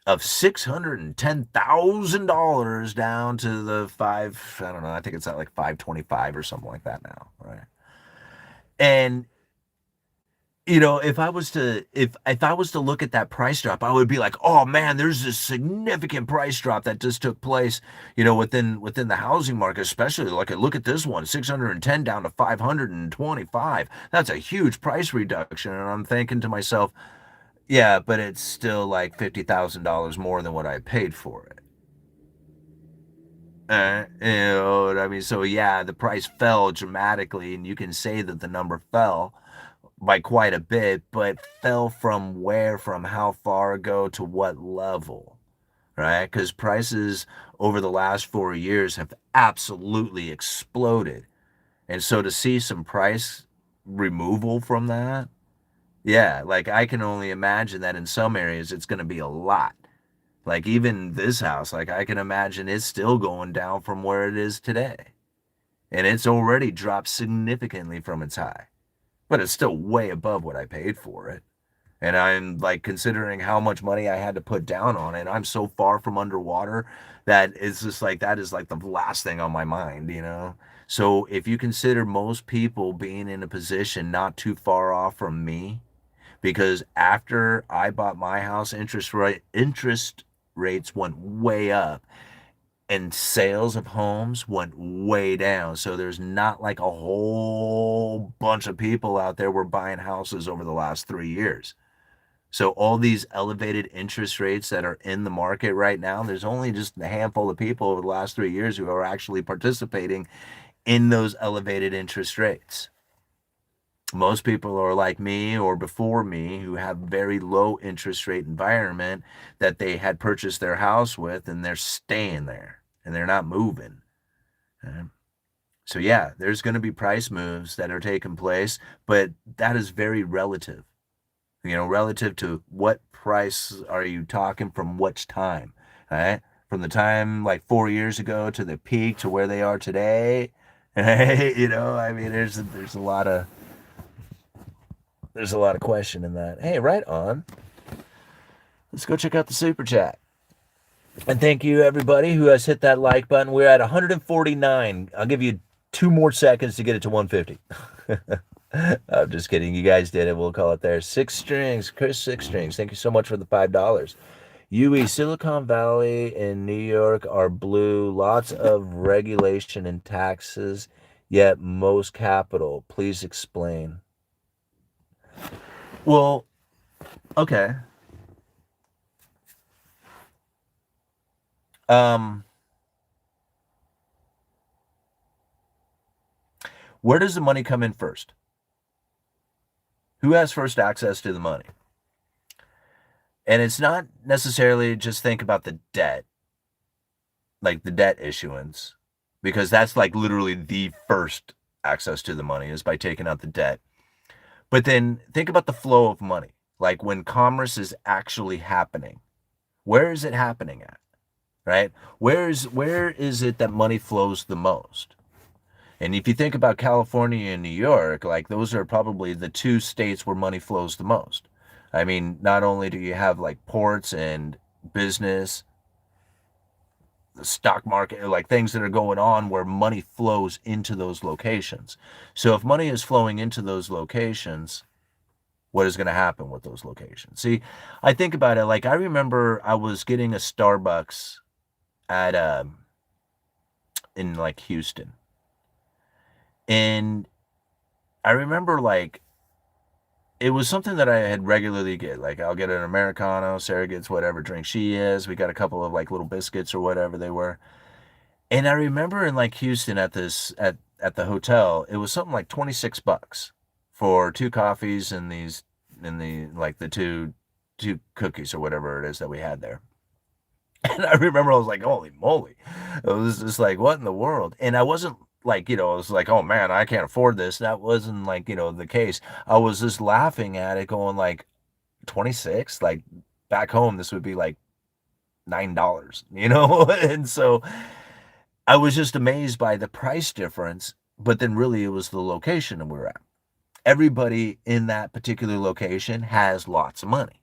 of $610,000 down to the I don't know, I think it's at like 525 or something like that now, right? And if I was to look at that price drop, I would be like, oh man, there's this significant price drop that just took place, within the housing market, especially like look at this one, 610 down to 525. That's a huge price reduction. And I'm thinking to myself, yeah, but it's still like $50,000 more than what I paid for it. You know what I mean? So yeah, the price fell dramatically, and you can say that the number fell by quite a bit, but fell from where, from how far ago to what level, right? Because prices over the last 4 years have absolutely exploded. And so to see some price removal from that, yeah, like I can only imagine that in some areas it's going to be a lot. Like even this house, like I can imagine it's still going down from where it is today. And it's already dropped significantly from its high, but it's still way above what I paid for it. And I'm like considering how much money I had to put down on it. I'm so far from underwater that it's just like that is like the last thing on my mind, you know? So if you consider most people being in a position not too far off from me, because after I bought my house, interest rates went way up and sales of homes went way down. So there's not like a whole bunch of people out there were buying houses over the last 3 years. So all these elevated interest rates that are in the market right now, there's only just a handful of people over the last 3 years who are actually participating in those elevated interest rates. Most people are like me or before me who have very low interest rate environment that they had purchased their house with, and they're staying there and they're not moving. So yeah, there's going to be price moves that are taking place, but that is very relative. You know, relative to what price are you talking from which time, right? From the time like 4 years ago to the peak to where they are today. You know, I mean, there's a lot of question in that. Hey, right on. Let's go check out the super chat. And thank you everybody who has hit that like button. We're at 149. I'll give you 2 more seconds to get it to 150. I'm just kidding. You guys did it. We'll call it there. Six Strings, Chris Six Strings. Thank you so much for the $5. UE, Silicon Valley and New York are blue. Lots of regulation and taxes, yet most capital. Please explain. Well, okay. Where does the money come in first? Who has first access to the money? And it's not necessarily just think about the debt, like the debt issuance, because that's like literally the first access to the money is by taking out the debt. But then think about the flow of money, like when commerce is actually happening. Where is it happening at? Right? Where is it that money flows the most? And if you think about California and New York, like those are probably the two states where money flows the most. I mean, not only do you have like ports and business, the stock market, like things that are going on where money flows into those locations. So if money is flowing into those locations, what is going to happen with those locations? See, I think about it like I remember I was getting a Starbucks at in like Houston. And I remember like it was something that I had regularly get. Like I'll get an Americano, Sarah gets whatever drink she is. We got a couple of like little biscuits or whatever they were. And I remember in like Houston at the hotel, it was something like $26 for 2 coffees and the two cookies or whatever it is that we had there. And I remember I was like, holy moly. It was just like, what in the world? And I wasn't like, I was like, oh man, I can't afford this. That wasn't like, the case. I was just laughing at it going like 26, like back home, this would be like $9, And so I was just amazed by the price difference, but then really it was the location that we were at. Everybody in that particular location has lots of money.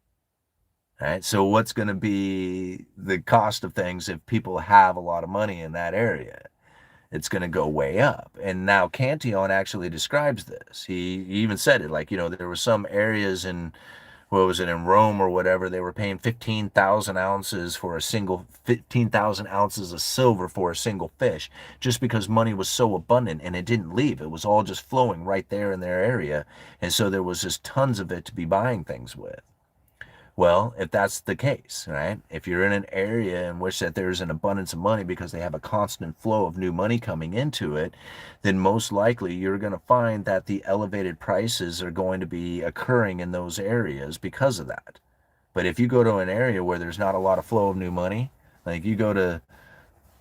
Right? So what's going to be the cost of things if people have a lot of money in that area? It's going to go way up. And now Cantillon actually describes this. He even said it like, there were some areas in, what was it, in Rome or whatever, they were paying 15,000 ounces for 15,000 ounces of silver for a single fish, just because money was so abundant and it didn't leave. It was all just flowing right there in their area. And so there was just tons of it to be buying things with. Well, if that's the case, right? If you're in an area in which that there's an abundance of money because they have a constant flow of new money coming into it, then most likely you're going to find that the elevated prices are going to be occurring in those areas because of that. But if you go to an area where there's not a lot of flow of new money, like you go to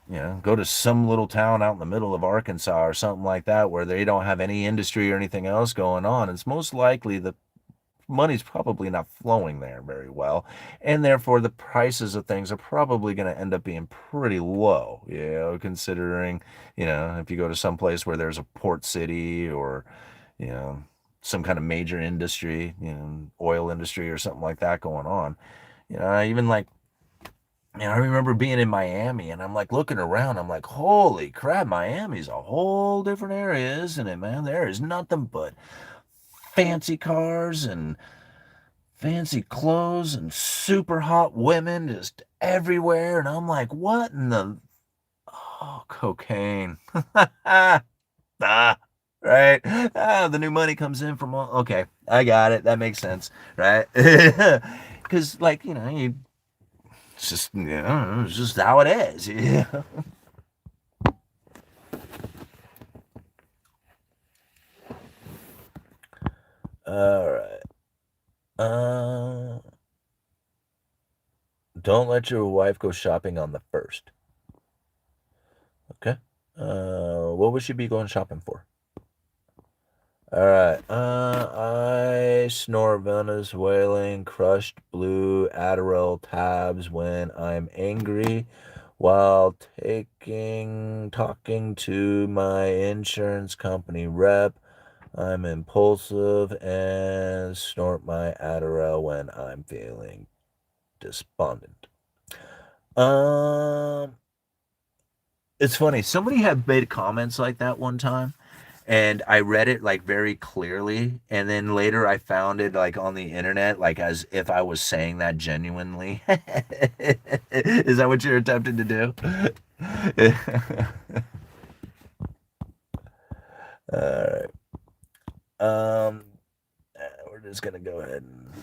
go to some little town out in the middle of Arkansas or something like that where they don't have any industry or anything else going on. It's most likely the money's probably not flowing there very well, and therefore the prices of things are probably going to end up being pretty low, considering, if you go to some place where there's a port city or, you know, some kind of major industry, oil industry or something like that going on. Even like, I remember being in Miami and I'm like looking around, I'm like, holy crap, Miami's a whole different area, isn't it, man? There is nothing but fancy cars and fancy clothes and super hot women just everywhere. And I'm like, what in the, oh, cocaine. Ah, right? The new money comes in from, okay, I got it. That makes sense, right? Because, like, it's just, it's just how it is. Yeah. All right. Don't let your wife go shopping on the first. Okay. What would she be going shopping for? All right. I snore Venezuelan crushed blue Adderall tabs when I'm angry while talking to my insurance company rep. I'm impulsive and snort my Adderall when I'm feeling despondent. Um, it's funny. Somebody had made comments like that one time, and I read it like very clearly, and then later I found it like on the internet, like as if I was saying that genuinely. Is that what you're attempting to do? All right. We're just gonna go ahead and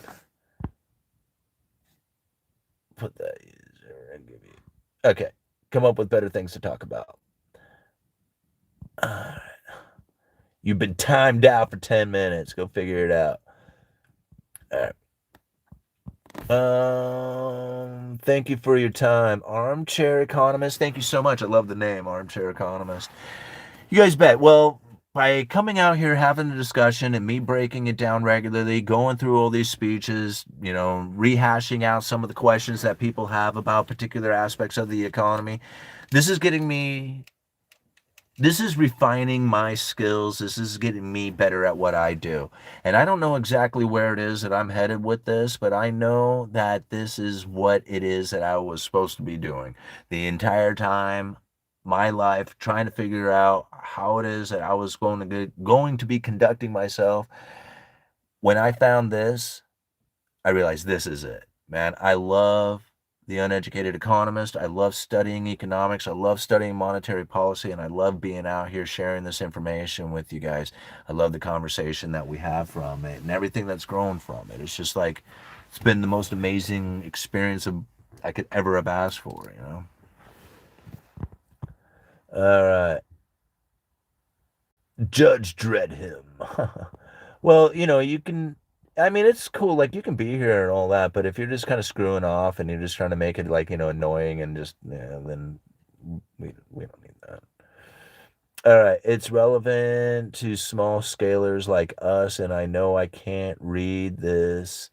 put that user and give you. Okay. Come up with better things to talk about. All right. You've been timed out for 10 minutes. Go figure it out. All right. Thank you for your time, Armchair Economist. Thank you so much. I love the name, Armchair Economist. You guys bet. Well, by coming out here, having a discussion, and me breaking it down regularly, going through all these speeches, rehashing out some of the questions that people have about particular aspects of the economy, this is getting me. This is refining my skills. This is getting me better at what I do. And I don't know exactly where it is that I'm headed with this, but I know that this is what it is that I was supposed to be doing the entire time, my life, trying to figure out how it is that I was going to be conducting myself. When I found this, I realized this is it, man. I love the Uneducated Economist. I love studying economics. I love studying monetary policy, and I love being out here sharing this information with you guys. I love the conversation that we have from it and everything that's grown from it. It's just like it's been the most amazing experience I could ever have asked for. All right. Judge dread him. Well, you can. I mean, it's cool. Like you can be here and all that, but if you're just kind of screwing off and you're just trying to make it like annoying and just then we don't need that. All right, it's relevant to small scalers like us, and I know I can't read this.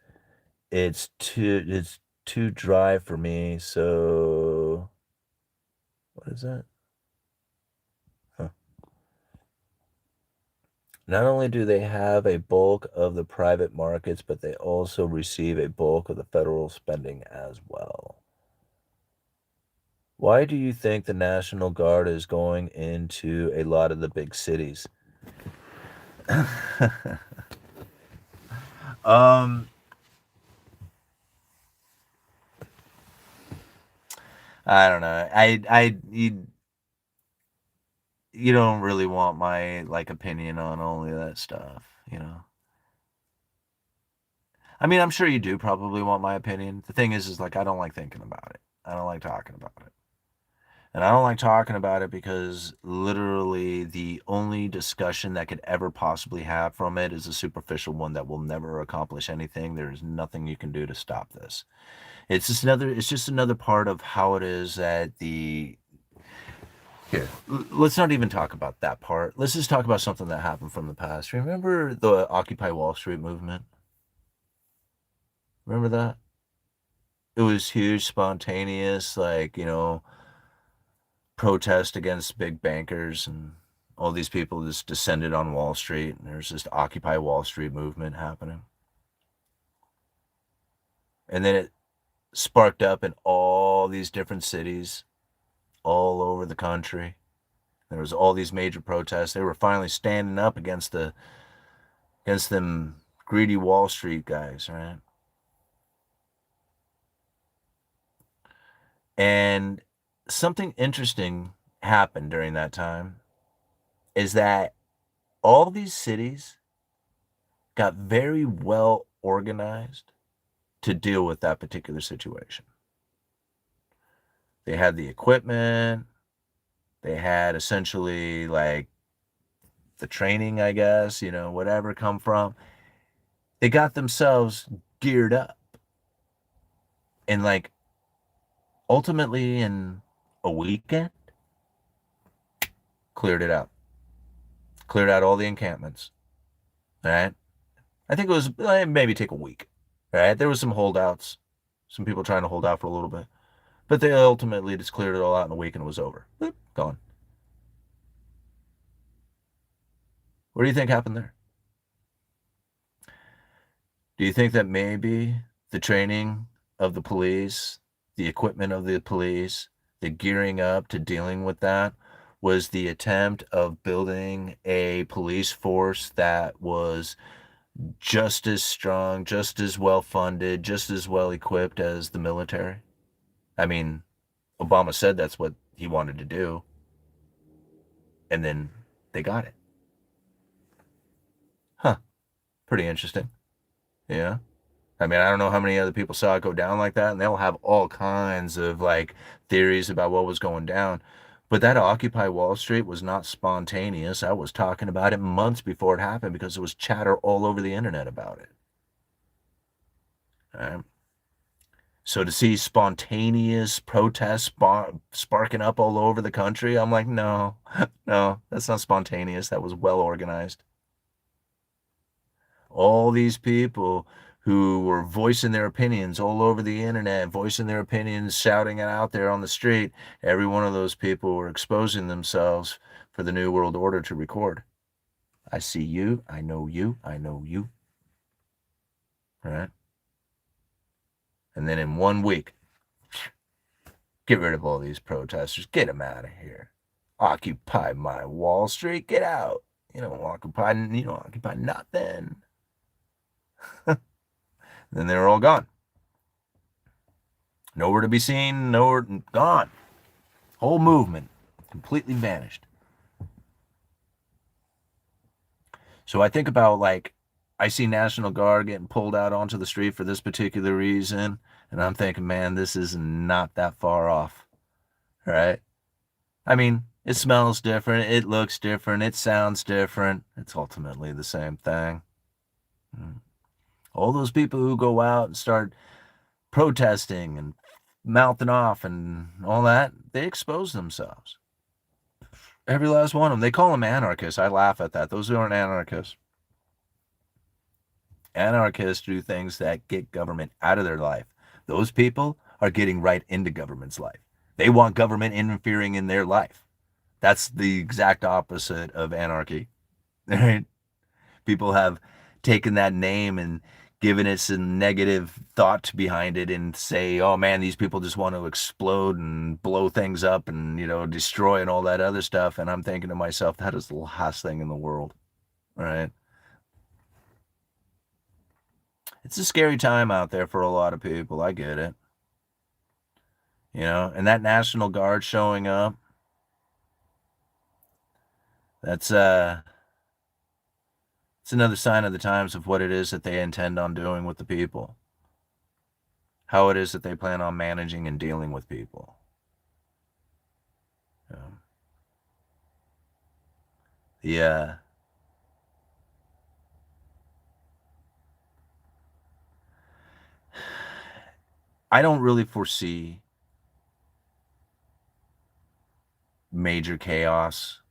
It's too dry for me. So what is that? Huh. Not only do they have a bulk of the private markets, but they also receive a bulk of the federal spending as well. Why do you think the National Guard is going into a lot of the big cities? um, I don't know. You don't really want my like opinion on all of that stuff. I mean, I'm sure you do probably want my opinion. The thing is like I don't like thinking about it. I don't like talking about it. And I don't like talking about it because literally the only discussion that could ever possibly have from it is a superficial one that will never accomplish anything. There is nothing you can do to stop this. It's just another part of how it is that Here, let's not even talk about that part. Let's just talk about something that happened from the past. Remember the Occupy Wall Street movement? Remember that? It was huge, spontaneous, like, protest against big bankers, and all these people just descended on Wall Street, and there's this Occupy Wall Street movement happening. And then it sparked up in all these different cities all over the country. There was all these major protests. They were finally standing up against them greedy Wall Street guys, right? And something interesting happened during that time is that all these cities got very well organized to deal with that particular situation. They had the equipment, they had essentially like the training, I guess, whatever come from. They got themselves geared up. And like ultimately in a weekend, cleared it out. Cleared out all the encampments. All right. I think it was maybe take a week. All right. There was some holdouts, some people trying to hold out for a little bit. But they ultimately just cleared it all out in a week and it was over. Boop, gone. What do you think happened there? Do you think that maybe the training of the police, the equipment of the police, the gearing up to dealing with that was the attempt of building a police force that was just as strong, just as well funded, just as well equipped as the military? I mean, Obama said that's what he wanted to do, and then they got it. Huh, pretty interesting. Yeah. I mean, I don't know how many other people saw it go down like that, and they'll have all kinds of like theories about what was going down. But that Occupy Wall Street was not spontaneous. I was talking about it months before it happened because there was chatter all over the internet about it. All right? So to see spontaneous protests sparking up all over the country, I'm like, no, no, that's not spontaneous. That was well organized. All these people who were voicing their opinions all over the internet, voicing their opinions, shouting it out there on the street, every one of those people were exposing themselves for the New World Order to record. I see you, I know you, I know you, right? And then in 1 week, get rid of all these protesters, get them out of here. Occupy my Wall Street, get out. You don't occupy nothing. Then they were all gone. Nowhere to be seen, nowhere, gone. Whole movement completely vanished. So I think about like, I see National Guard getting pulled out onto the street for this particular reason, and I'm thinking, man, this is not that far off, right? I mean, it smells different, it looks different, it sounds different. It's ultimately the same thing. All those people who go out and start protesting and mouthing off and all that, they expose themselves. Every last one of them. They call them anarchists. I laugh at that. Those aren't anarchists. Anarchists do things that get government out of their life. Those people are getting right into government's life. They want government interfering in their life. That's the exact opposite of anarchy. Right? People have taken that name and given it some negative thought behind it and say, oh man, these people just want to explode and blow things up and, destroy and all that other stuff. And I'm thinking to myself, that is the last thing in the world. Right? It's a scary time out there for a lot of people. I get it. And that National Guard showing up, that's it's another sign of the times of what it is that they intend on doing with the people. How it is that they plan on managing and dealing with people. Yeah. I don't really foresee major chaos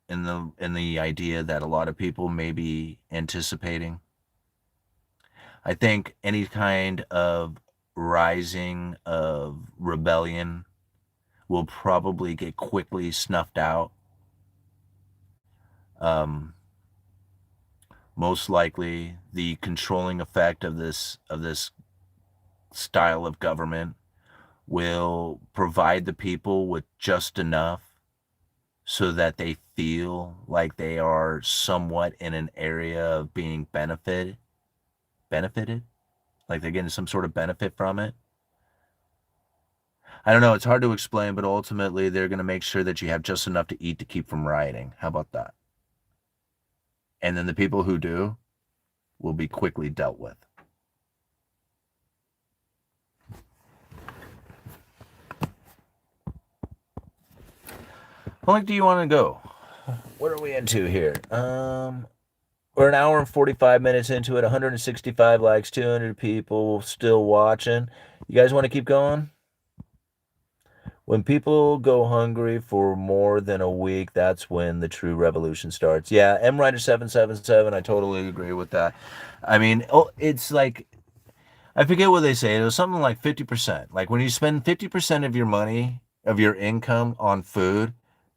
in the idea that a lot of people may be anticipating. I think any kind of rising of rebellion will probably get quickly snuffed out. Most likely, the controlling effect of this style of government will provide the people with just enough so that they feel like they are somewhat in an area of being benefited, like they're getting some sort of benefit from it. I don't know, it's hard to explain, but ultimately they're going to make sure that you have just enough to eat to keep from rioting. How about that? And then the people who do will be quickly dealt with. How long do you want to go? What are we into here? We're an hour and 45 minutes into it, 165 likes, 200 people still watching. You guys want to keep going? When people go hungry for more than a week, that's when the true revolution starts. Yeah, MWriter777, I totally agree with that. I mean, it's like, I forget what they say. It was something like 50%. Like when you spend 50% of your money, of your income on food,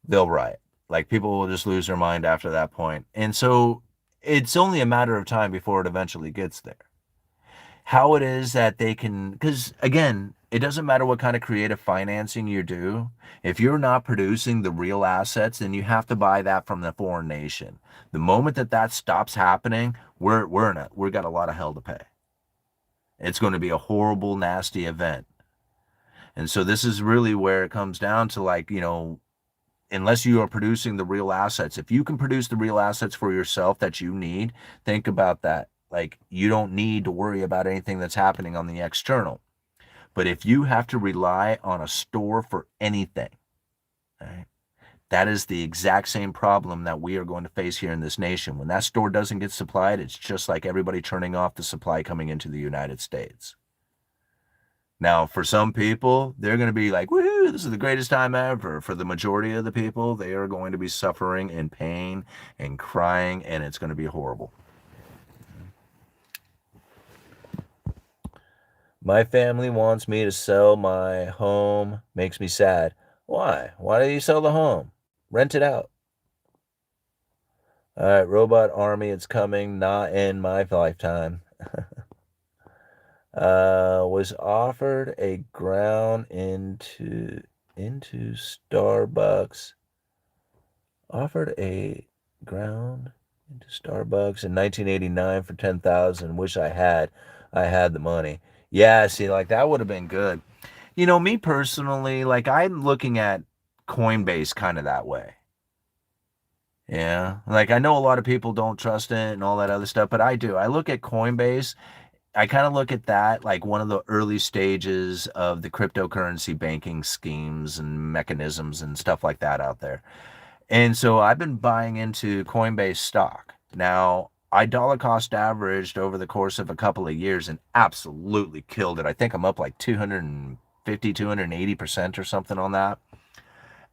they'll riot. Like people will just lose their mind after that point. And so it's only a matter of time before it eventually gets there. How it is that they can, because again, it doesn't matter what kind of creative financing you do. If you're not producing the real assets, then you have to buy that from the foreign nation. The moment that that stops happening, we've got a lot of hell to pay. It's going to be a horrible, nasty event. And so this is really where it comes down to, like, you know, unless you are producing the real assets, if you can produce the real assets for yourself that you need, think about that. Like, you don't need to worry about anything that's happening on the external. But if you have to rely on a store for anything, right, that is the exact same problem that we are going to face here in this nation. When that store doesn't get supplied, it's just like everybody turning off the supply coming into the United States. Now, for some people, they're going to be like, woohoo, this is the greatest time ever. For the majority of the people, they are going to be suffering in pain and crying, and it's going to be horrible. My family wants me to sell my home. Makes me sad. Why? Why do you sell the home? Rent it out. All right, Robot Army, it's coming. Not in my lifetime. Was offered a ground into Starbucks. Offered a ground into Starbucks in 1989 for 10,000. Wish I had the money. Yeah, see, like that would have been good. You know, me personally, like I'm looking at Coinbase kind of that way. Yeah, like I know a lot of people don't trust it and all that other stuff, but I do. I look at Coinbase, I kind of look at that like one of the early stages of the cryptocurrency banking schemes and mechanisms and stuff like that out there. And so I've been buying into Coinbase stock. Now, I dollar cost averaged over the course of a couple of years and absolutely killed it. I think I'm up like 250, 280% or something on that.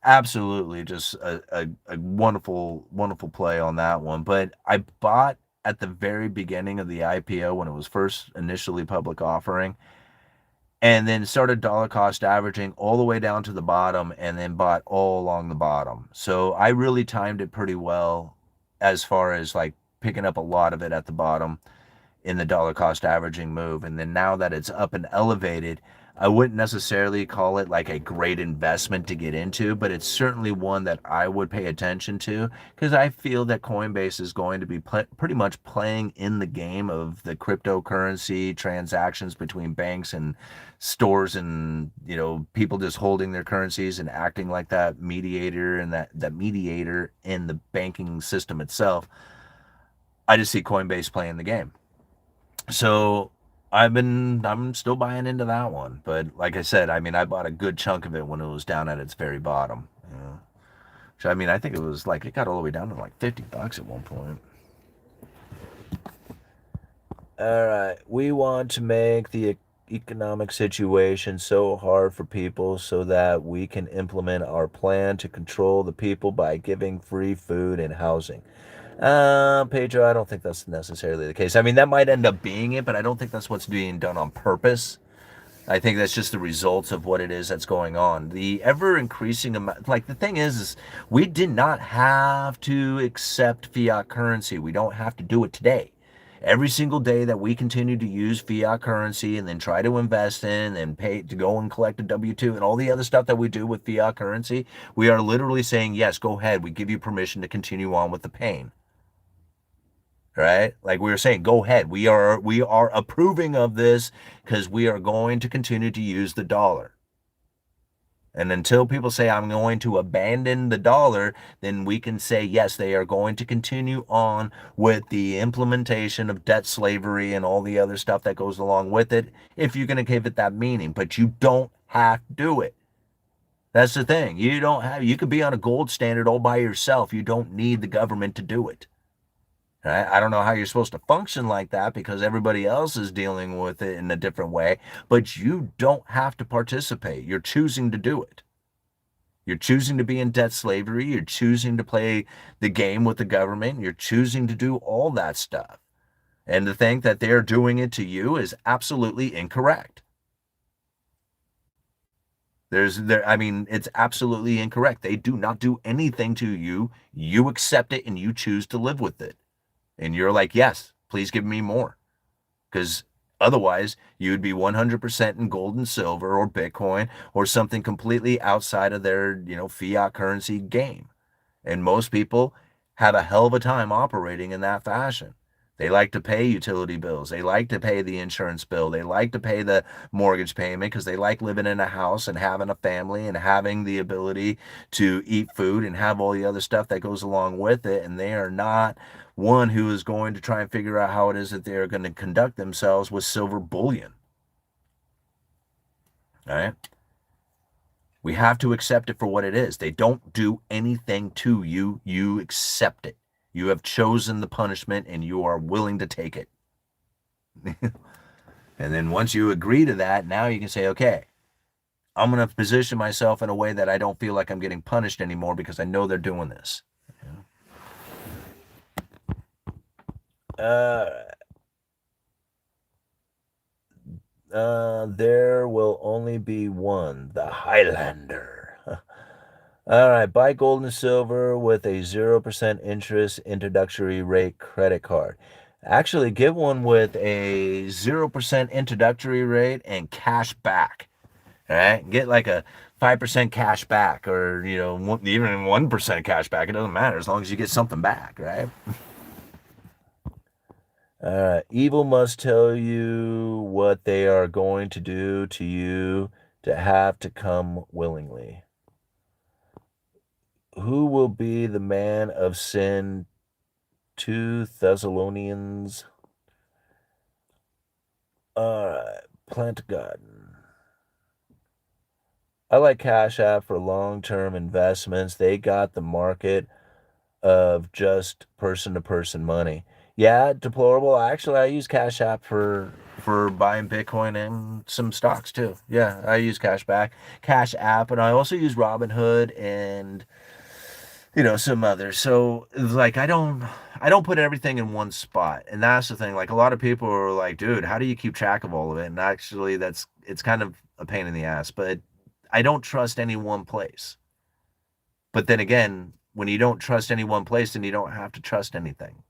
Absolutely just a wonderful, wonderful play on that one. But I bought at the very beginning of the IPO when it was first initially public offering, and then started dollar cost averaging all the way down to the bottom and then bought all along the bottom. So I really timed it pretty well as far as like picking up a lot of it at the bottom in the dollar cost averaging move. And then now that it's up and elevated, I wouldn't necessarily call it like a great investment to get into, but it's certainly one that I would pay attention to because I feel that Coinbase is going to be pretty much playing in the game of the cryptocurrency transactions between banks and stores, and you know, people just holding their currencies and acting like that mediator and that mediator in the banking system itself. I just see Coinbase playing the game. So I'm still buying into that one. But like I said, I mean, I bought a good chunk of it when it was down at its very bottom. You know? So I mean, I think it was like, it got all the way down to like $50 at one point. All right. We want to make the economic situation so hard for people so that we can implement our plan to control the people by giving free food and housing. Pedro, I don't think that's necessarily the case. I mean, that might end up being it, but I don't think that's what's being done on purpose. I think that's just the results of what it is that's going on. The ever increasing amount, like the thing is we did not have to accept fiat currency. We don't have to do it today. Every single day that we continue to use fiat currency and then try to invest in and pay to go and collect a W-2 and all the other stuff that we do with fiat currency, we are literally saying, yes, go ahead. We give you permission to continue on with the pain. Right? Like we were saying, go ahead. We are approving of this because we are going to continue to use the dollar. And until people say I'm going to abandon the dollar, then we can say yes, they are going to continue on with the implementation of debt slavery and all the other stuff that goes along with it if you're going to give it that meaning, but you don't have to do it. That's the thing. You could be on a gold standard all by yourself. You don't need the government to do it. Right? I don't know how you're supposed to function like that because everybody else is dealing with it in a different way, but you don't have to participate. You're choosing to do it. You're choosing to be in debt slavery. You're choosing to play the game with the government. You're choosing to do all that stuff. And to think that they're doing it to you is absolutely incorrect. I mean, it's absolutely incorrect. They do not do anything to you. You accept it and you choose to live with it. And you're like, yes, please give me more. Because otherwise, you'd be 100% in gold and silver or Bitcoin or something completely outside of their, fiat currency game. And most people have a hell of a time operating in that fashion. They like to pay utility bills. They like to pay the insurance bill. They like to pay the mortgage payment because they like living in a house and having a family and having the ability to eat food and have all the other stuff that goes along with it. And they are not one who is going to try and figure out how it is that they are going to conduct themselves with silver bullion. All right. We have to accept it for what it is. They don't do anything to you. You accept it. You have chosen the punishment and you are willing to take it. And then once you agree to that, now you can say, okay, I'm going to position myself in a way that I don't feel like I'm getting punished anymore because I know they're doing this. There will only be one, the Highlander. All right, buy gold and silver with a 0% interest introductory rate credit card. Actually, get one with a 0% introductory rate and cash back. All right, get like a 5% cash back or, even 1% cash back. It doesn't matter as long as you get something back, right? Evil must tell you what they are going to do to you to have to come willingly. Who will be the man of sin? 2 Thessalonians. All right, plant a garden. I like Cash App for long-term investments. They got the market of just person-to-person money. Yeah, deplorable. Actually, I use Cash App for buying Bitcoin and some stocks too. Yeah, I use Cash App, and I also use Robinhood and some others. So like I don't put everything in one spot. And that's the thing. Like a lot of people are like, dude, how do you keep track of all of it? And actually it's kind of a pain in the ass, but I don't trust any one place. But then again, when you don't trust any one place, then you don't have to trust anything.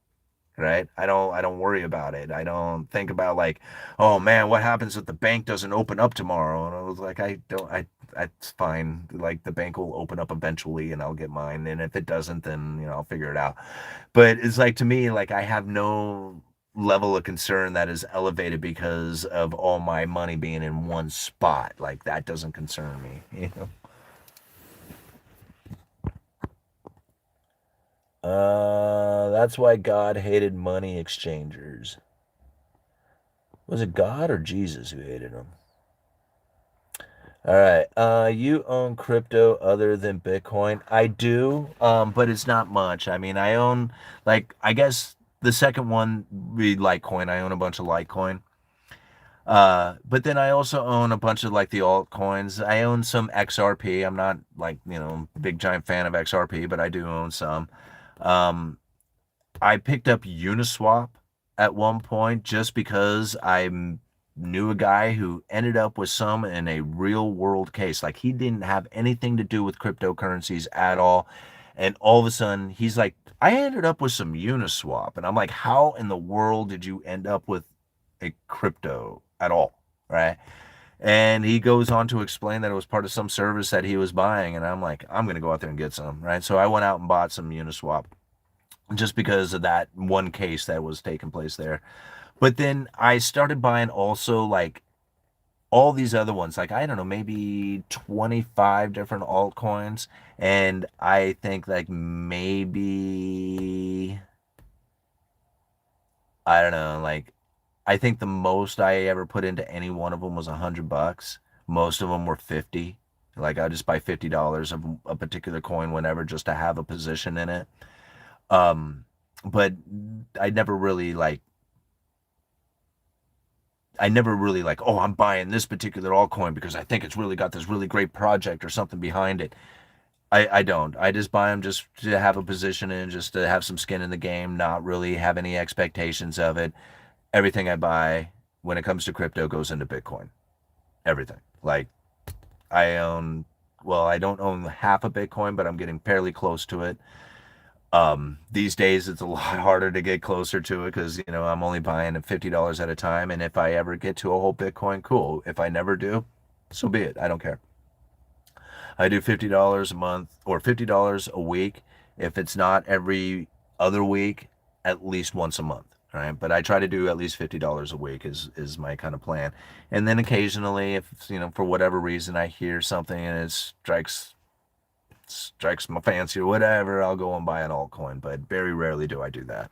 Right? I don't worry about it. I don't think about like, oh man, what happens if the bank doesn't open up tomorrow? And I was like, it's fine. Like the bank will open up eventually and I'll get mine. And if it doesn't, then I'll figure it out. But it's like to me, like I have no level of concern that is elevated because of all my money being in one spot. Like that doesn't concern me. That's why God hated money exchangers. Was it God or Jesus who hated them? All right. You own crypto other than Bitcoin? I do, but it's not much. I mean, I own like I guess the second one be Litecoin. I own a bunch of Litecoin. But then I also own a bunch of like the altcoins. I own some XRP. I'm not like, big giant fan of XRP, but I do own some. Um, I picked up Uniswap at one point just because knew a guy who ended up with some in a real world case. Like he didn't have anything to do with cryptocurrencies at all. And all of a sudden, he's like, I ended up with some Uniswap. And I'm like, how in the world did you end up with a crypto at all? Right. And he goes on to explain that it was part of some service that he was buying. And I'm like, I'm going to go out there and get some. Right. So I went out and bought some Uniswap just because of that one case that was taking place there. But then I started buying also like all these other ones, like I don't know, maybe 25 different altcoins. And I think like maybe, I don't know, like I think the most I ever put into any one of them was $100. Most of them were 50. Like I just buy $50 of a particular coin whenever just to have a position in it. Um, but I never really like I never really like, oh, I'm buying this particular altcoin because I think it's really got this really great project or something behind it. I don't. I just buy them just to have a position in, just to have some skin in the game, not really have any expectations of it. Everything I buy when it comes to crypto goes into Bitcoin. Everything. Like I own, well, I don't own half a Bitcoin, but I'm getting fairly close to it. These days it's a lot harder to get closer to it because, I'm only buying at $50 at a time. And if I ever get to a whole Bitcoin, cool. If I never do, so be it. I don't care. I do $50 a month or $50 a week. If it's not every other week, at least once a month. Right. But I try to do at least $50 a week is my kind of plan. And then occasionally, if, for whatever reason I hear something and it strikes my fancy or whatever, I'll go and buy an altcoin, but very rarely do I do that.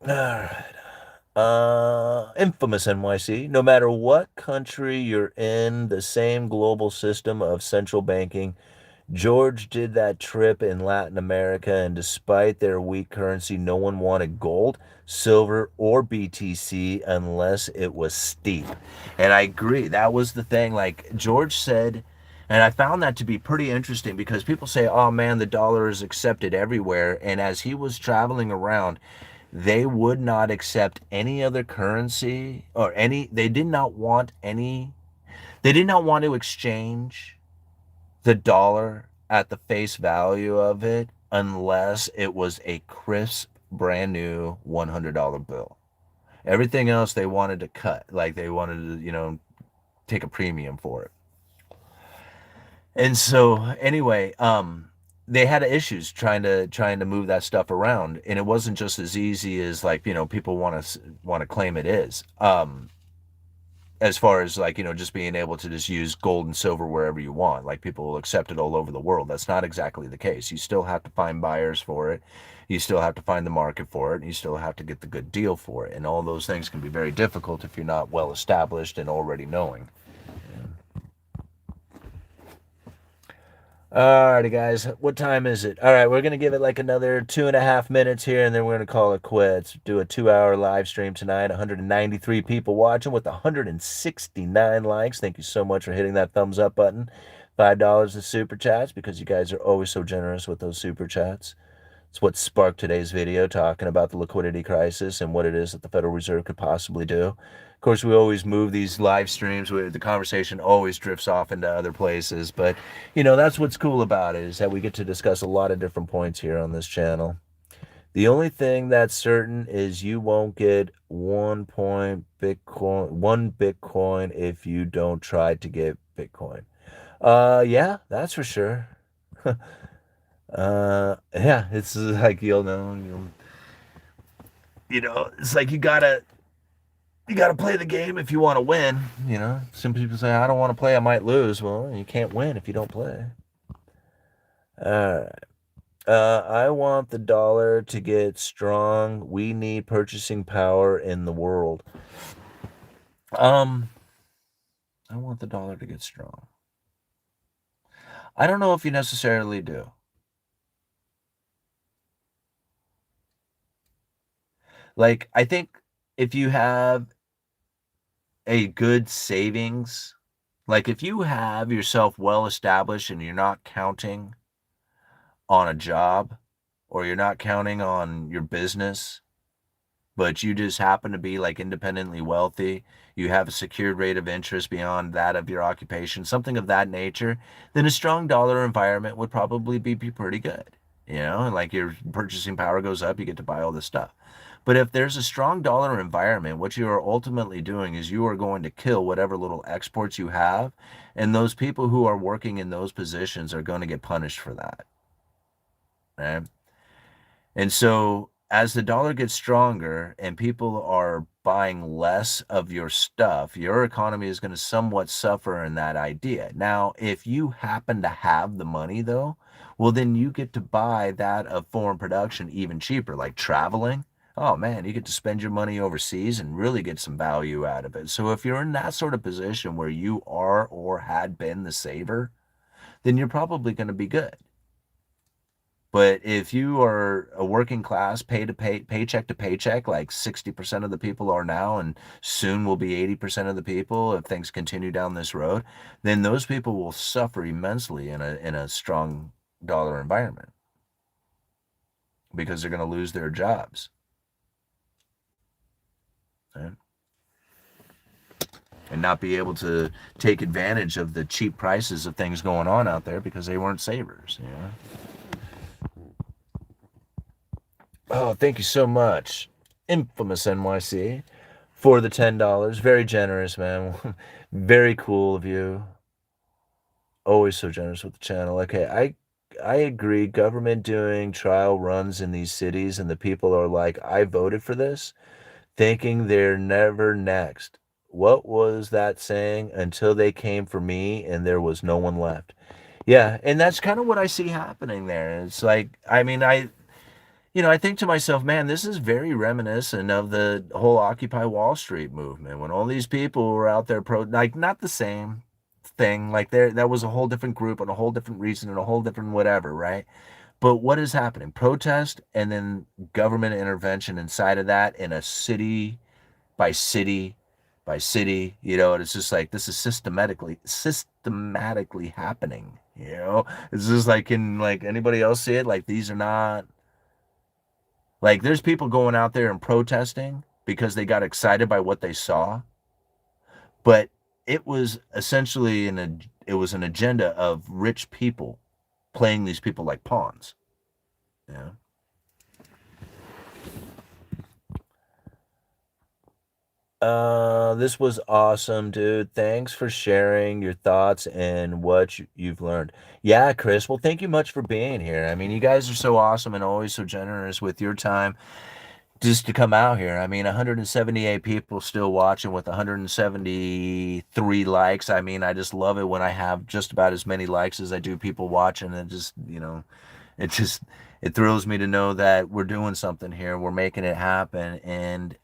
All right. Infamous NYC. No matter what country you're in, the same global system of central banking. George did that trip in Latin America, and despite their weak currency, no one wanted gold, silver, or BTC unless it was steep. And I agree. That was the thing. Like George said, and I found that to be pretty interesting because people say, oh man, the dollar is accepted everywhere. And as he was traveling around, they would not accept any other currency or they did not want to exchange the dollar at the face value of it unless it was a crisp, brand new $100 bill. Everything else they wanted to cut, like they wanted to, take a premium for it. And so anyway, they had issues trying to move that stuff around, and it wasn't just as easy as like people want to claim it is. As far as like just being able to just use gold and silver wherever you want, like people will accept it all over the world. That's not exactly the case. You still have to find buyers for it, you still have to find the market for it, and you still have to get the good deal for it, and all those things can be very difficult if you're not well established and already knowing. Alrighty, guys. What time is it? All right, we're gonna give it like another 2.5 minutes here, and then we're gonna call it quits. Do a 2-hour live stream tonight. 193 people watching with 169 likes. Thank you so much for hitting that thumbs up button. $5 in super chats because you guys are always so generous with those super chats. It's what sparked today's video, talking about the liquidity crisis and what it is that the Federal Reserve could possibly do. Of course, we always move these live streams where the conversation always drifts off into other places, but that's what's cool about it, is that we get to discuss a lot of different points here on this channel. The only thing that's certain is you won't get one Bitcoin if you don't try to get Bitcoin. Yeah, that's for sure. Yeah, it's like it's like you gotta play the game if you want to win. Some people say, I don't want to play, I might lose. Well, you can't win if you don't play. All right. I want the dollar to get strong. We need purchasing power in the world. I want the dollar to get strong. I don't know if you necessarily do. Like, I think if you have a good savings, like if you have yourself well established and you're not counting on a job or you're not counting on your business, but you just happen to be like independently wealthy, you have a secured rate of interest beyond that of your occupation, something of that nature, then a strong dollar environment would probably be pretty good. You know, and like your purchasing power goes up, you get to buy all this stuff. But if there's a strong dollar environment, what you are ultimately doing is you are going to kill whatever little exports you have, and those people who are working in those positions are going to get punished for that. Right? And so as the dollar gets stronger and people are buying less of your stuff, your economy is going to somewhat suffer in that idea. Now, if you happen to have the money though, well, then you get to buy that of foreign production even cheaper, like traveling. Oh man, you get to spend your money overseas and really get some value out of it. So if you're in that sort of position where you are or had been the saver, then you're probably going to be good. But if you are a working class, paycheck to paycheck, like 60% of the people are now, and soon will be 80% of the people if things continue down this road, then those people will suffer immensely in a strong dollar environment because they're going to lose their jobs. Right? And not be able to take advantage of the cheap prices of things going on out there because they weren't savers. You know? Oh, thank you so much, Infamous NYC, for the $10. Very generous, man. Very cool of you. Always so generous with the channel. Okay, I agree. Government doing trial runs in these cities, and the people are like, I voted for this, thinking they're never next. What was that saying? Until they came for me, and there was no one left. Yeah, and that's kind of what I see happening there. It's like, I mean, I think to myself, man, this is very reminiscent of the whole Occupy Wall Street movement when all these people were out there like not the same thing, like that was a whole different group and a whole different reason and a whole different whatever, right? But what is happening? Protest and then government intervention inside of that in a city by city by city, and it's just like this is systematically happening, It's just like, can like anybody else see it? Like these are not like there's people going out there and protesting because they got excited by what they saw, but it was essentially it was an agenda of rich people playing these people like pawns. Yeah. This was awesome, dude. Thanks for sharing your thoughts and what you've learned. Yeah, Chris. Well, thank you much for being here. I mean, you guys are so awesome and always so generous with your time just to come out here. I mean, 178 people still watching with 173 likes. I mean, I just love it when I have just about as many likes as I do people watching. And it just, it thrills me to know that we're doing something here. We're making it happen. And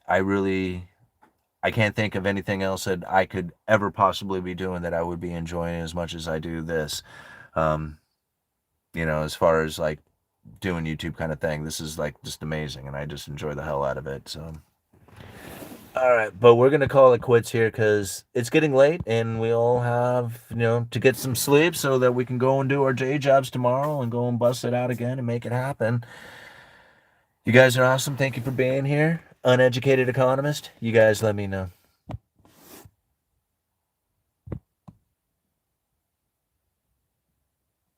I can't think of anything else that I could ever possibly be doing that I would be enjoying as much as I do this. Um, as far as like doing YouTube kind of thing. This is like just amazing, and I just enjoy the hell out of it. So, all right, but we're gonna call it quits here because it's getting late, and we all have to get some sleep so that we can go and do our day jobs tomorrow and go and bust it out again and make it happen. You guys are awesome. Thank you for being here. Uneducated Economist. You guys let me know.